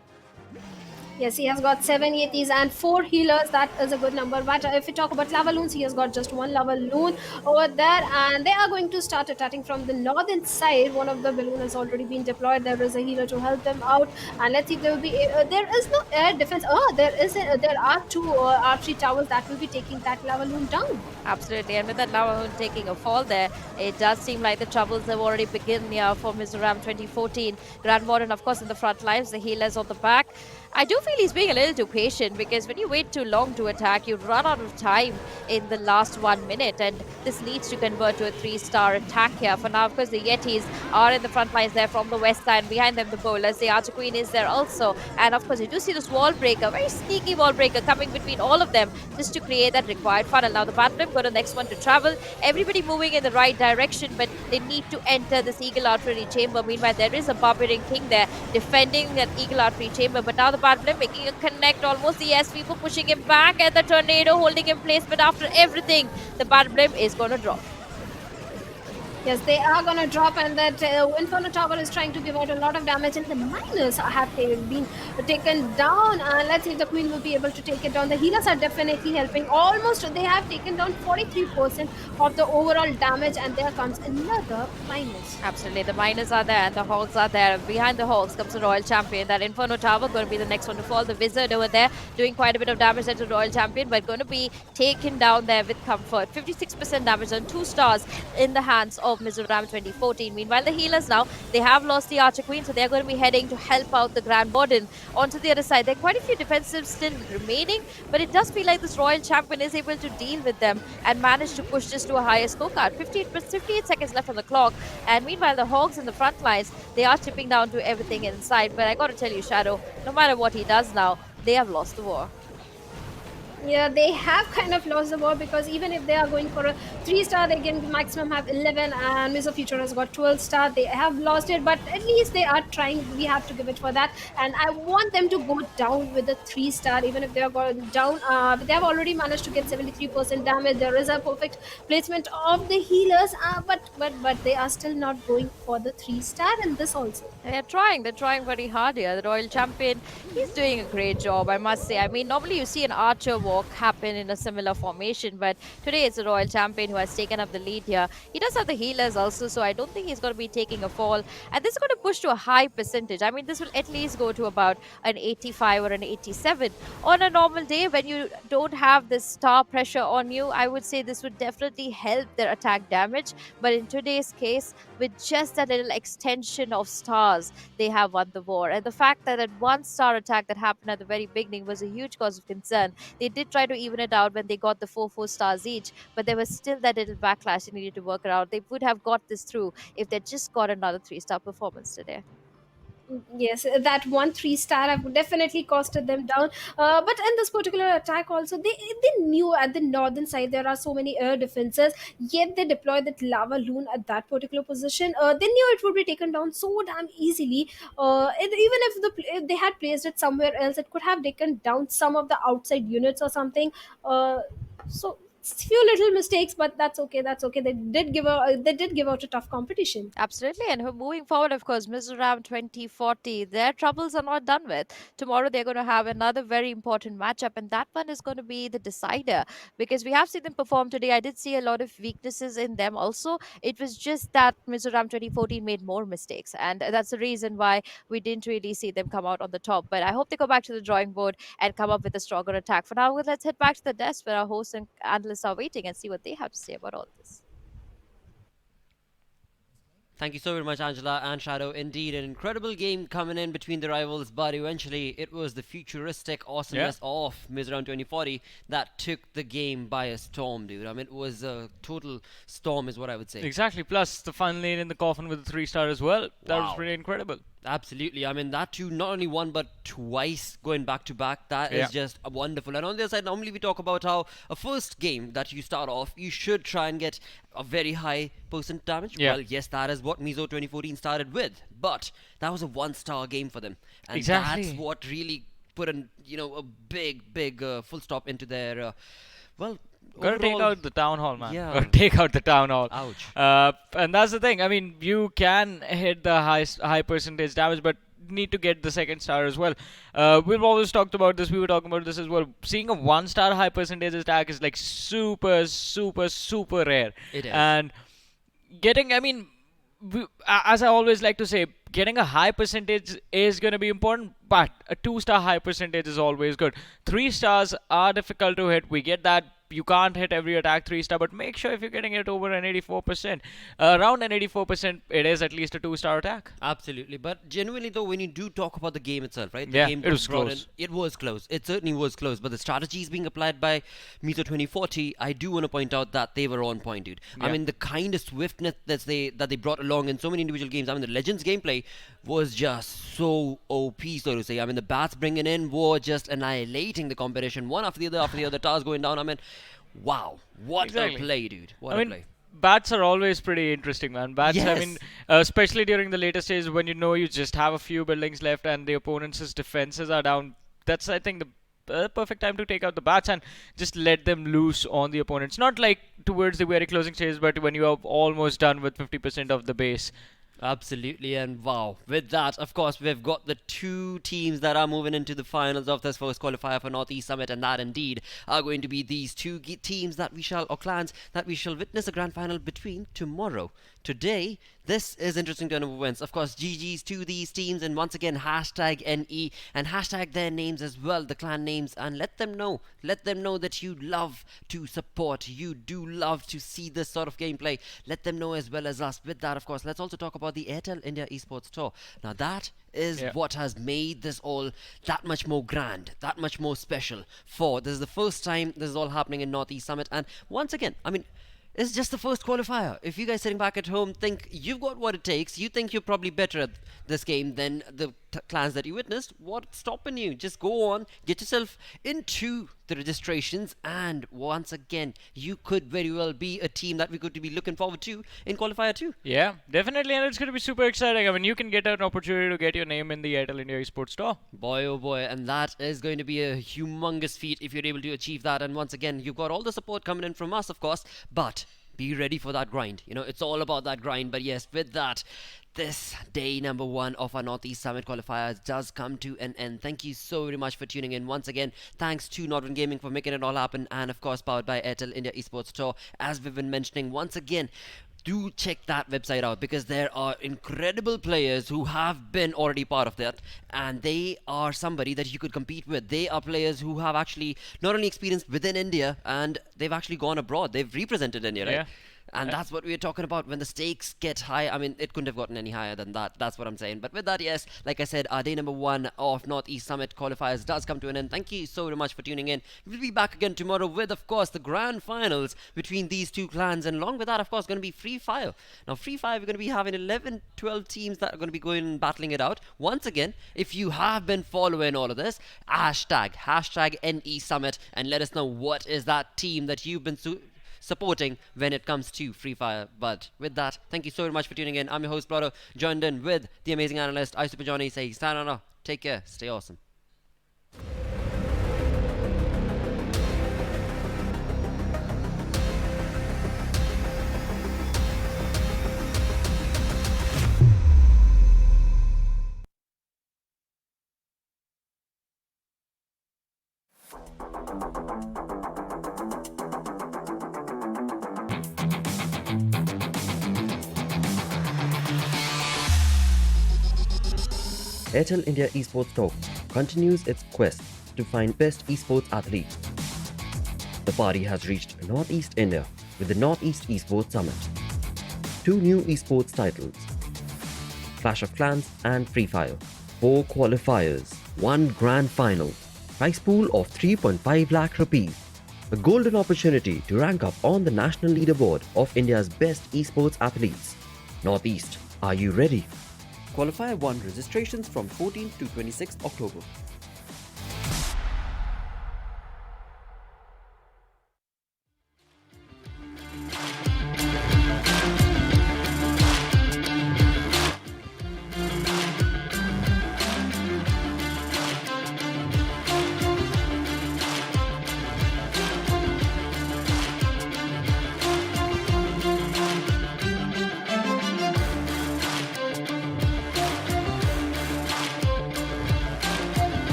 Yes, he has got 7 Yetis and 4 healers. That is a good number. But if we talk about lava loons, he has got just 1 lava loon over there. And they are going to start attacking from the northern side. One of the balloon has already been deployed. There is a healer to help them out. And let's see if there will be... there is no air defense. Oh, there are 2 archery towers that will be taking that lava loon down. Absolutely. And with that lava loon taking a fall there, it does seem like the troubles have already begun here for Mizoram 2014. Grand Warden, of course, in the front lines. The healers on the back. I do feel he's being a little too patient, because when you wait too long to attack, you run out of time in the last 1 minute, and this needs to convert to a 3-star attack here. For now, of course, the Yetis are in the front lines there from the west side. Behind them, the bowlers. The Archer Queen is there also. And of course, you do see this wall breaker, very sneaky wall breaker coming between all of them just to create that required funnel. Now, the Battleship got the next one to travel. Everybody moving in the right direction, but they need to enter this Eagle Artillery chamber. Meanwhile, there is a Barbarian King there defending that Eagle Artillery chamber, but now the Battleship making a connect almost. The SV pushing him back, and the Tornado holding in place, but after everything, the Battleship is going to drop. Yes, they are going to drop, and that Inferno Tower is trying to give out a lot of damage, and the miners have been taken down. Let's see if the Queen will be able to take it down. The healers are definitely helping. Almost, they have taken down 43% of the overall damage, and there comes another miners. Absolutely, the miners are there and the Hogs are there. Behind the Hogs comes the Royal Champion. That Inferno Tower going to be the next one to fall. The Wizard over there doing quite a bit of damage to the Royal Champion, but going to be taken down there with comfort. 56% damage on 2 stars in the hands of Mizoram 2014. Meanwhile, the healers now, they have lost the Archer Queen, so they're going to be heading to help out the Grand Warden. Onto the other side, there are quite a few defensives still remaining, but it does feel like this Royal Champion is able to deal with them and manage to push this to a higher scorecard. 58 seconds left on the clock, and meanwhile, the Hogs in the front lines, they are chipping down to everything inside. But I got to tell you, Shadow, no matter what he does now, they have lost the war. Yeah, they have kind of lost the war, because even if they are going for a 3-star, they can maximum have 11, and Miss of Future has got 12-star. They have lost it, but at least they are trying. We have to give it for that, and I want them to go down with a 3-star, even if they are going down. They have already managed to get 73% damage. There is a perfect placement of the healers, but they are still not going for the 3-star, and this also. They're trying very hard here. The Royal Champion, he's doing a great job, I must say. I mean, normally you see an archer walk happen in a similar formation, but today it's the Royal Champion who has taken up the lead here. He does have the healers also, so I don't think he's going to be taking a fall. And this is going to push to a high percentage. I mean, this will at least go to about an 85 or an 87. On a normal day, when you don't have this star pressure on you, I would say this would definitely help their attack damage. But in today's case, with just a little extension of stars, they have won the war. And the fact that that 1-star attack that happened at the very beginning was a huge cause of concern. They did try to even it out when they got the 4 stars each, but there was still that little backlash they needed to work around. They would have got this through if they just got another 3-star performance today. Yes, that one 3 star have definitely costed them down. But in this particular attack, also they knew at the northern side there are so many air defenses. Yet they deployed that lava loon at that particular position. They knew it would be taken down so damn easily. Even if if they had placed it somewhere else, it could have taken down some of the outside units or something. So few little mistakes, but that's okay. That's okay. They did give out a tough competition. Absolutely. And moving forward, of course, Mizoram 2040, their troubles are not done with. Tomorrow, they're going to have another very important matchup, and that one is going to be the decider because we have seen them perform today. I did see a lot of weaknesses in them also. It was just that Mizoram 2014 made more mistakes, and that's the reason why we didn't really see them come out on the top. But I hope they go back to the drawing board and come up with a stronger attack. For now, let's head back to the desk where our hosts and analysts are waiting and see what they have to say about all this. Thank you so very much, Angela and Shadow. Indeed, an incredible game coming in between the rivals, but eventually it was the futuristic awesomeness of Mizoram 2040 that took the game by a storm, dude. I mean, it was a total storm, is what I would say. Exactly. Plus the final lane in the coffin with a 3-star as well. That was Wow. pretty incredible. Absolutely. I mean, that too, not only one, but twice going back to back. That is just wonderful. And on the other side, normally we talk about how a first game that you start off, you should try and get a very high percent damage. Yeah. Well, yes, that is what Mizo 2014 started with. But that was a 1-star game for them. And Exactly. that's what really put a big full stop into their, well, Gotta take overall- out the town hall, man. Yeah. Gotta take out the town hall. Ouch. And that's the thing. I mean, you can hit the high percentage damage, but need to get the second star as well. We've always talked about this. We were talking about this as well. Seeing a 1-star high percentage attack is like super, super, super rare. It is. And getting, I mean, as I always like to say, getting a high percentage is going to be important, but a 2-star high percentage is always good. 3 stars are difficult to hit. We get that. You can't hit every attack 3-star, but make sure if you're getting it over an 84%, around an 84%, it is at least a 2-star attack. Absolutely, but genuinely though, when you do talk about the game itself, right? The Yeah, game it was brought close. It was close. It certainly was close. But the strategies being applied by Mizo 2040, I do want to point out that they were on point, dude. I Yeah. mean, the kind of swiftness that they brought along in so many individual games. I mean, the Legends gameplay was just so OP, so to say. I mean, the bats bringing in were just annihilating the competition, one after the other, towers going down. I mean, wow, what Exactly. a play, dude! What I a mean, play. bats are always pretty interesting, man. Bats, I mean, Yes. especially during the later stages when you know you just have a few buildings left and the opponent's defenses are down. That's, I think, the perfect time to take out the bats and just let them loose on the opponents. Not like towards the very closing stages, but when you are almost done with 50% of the base. Absolutely, and wow. With that, of course, we've got the two teams that are moving into the finals of this first qualifier for Northeast Summit, and that indeed are going to be these two teams that we shall, or clans, that we shall witness a grand final between tomorrow. Today, this is interesting turn of events. Of course, GG's to these teams, and once again, hashtag NE and hashtag their names as well, the clan names, and let them know that you love to support, you do love to see this sort of gameplay. Let them know as well as us. With that, of course, let's also talk about the Airtel India Esports Tour. Now, that is what has made this all that much more grand, that much more special. This is the first time this is all happening in Northeast Summit, and once again, I mean, it's just the first qualifier. If you guys sitting back at home think you've got what it takes, you think you're probably better at this game than the clans that you witnessed, what's stopping you? Just go on, get yourself into the registrations, and once again, you could very well be a team that we could be looking forward to in qualifier 2. Yeah, definitely, and it's going to be super exciting. I mean, you can get an opportunity to get your name in the Airtel India Esports Tour. Boy, oh boy, and that is going to be a humongous feat if you're able to achieve that. And once again, you've got all the support coming in from us, of course, but be ready for that grind. You know, it's all about that grind. But yes, with that, this day number 1 of our Northeast Summit qualifiers does come to an end. Thank you so very much for tuning in. Once again, thanks to Nodwin Gaming for making it all happen, and of course powered by Airtel India Esports Tour. As we've been mentioning, once again, do check that website out, because there are incredible players who have been already part of that, and they are somebody that you could compete with. They are players who have actually not only experienced within India, and they've actually gone abroad. They've represented India, right? Yeah. And that's what we are talking about when the stakes get high. I mean, it couldn't have gotten any higher than that. That's what I'm saying. But with that, yes, like I said, our day number 1 of Northeast Summit qualifiers does come to an end. Thank you so much for tuning in. We'll be back again tomorrow with, of course, the grand finals between these two clans. And along with that, of course, going to be FreeFire. Now, FreeFire, we're going to be having 11, 12 teams that are going to be going and battling it out. Once again, if you have been following all of this, hashtag NE Summit, and let us know what is that team that you've been supporting when it comes to Free Fire. But with that, thank you so much for tuning in. I'm your host, Blotto, joined in with the amazing analyst, I Super Johnny. Say, sayonara, take care, stay awesome. Airtel India Esports Talk continues its quest to find best esports athletes. The party has reached Northeast India with the Northeast Esports Summit. 2 new esports titles, Clash of Clans and FreeFire, 4 qualifiers, 1 grand final, prize pool of 3.5 lakh rupees, a golden opportunity to rank up on the national leaderboard of India's best esports athletes. Northeast, are you ready? Qualifier 1 registrations from 14th to 26th October.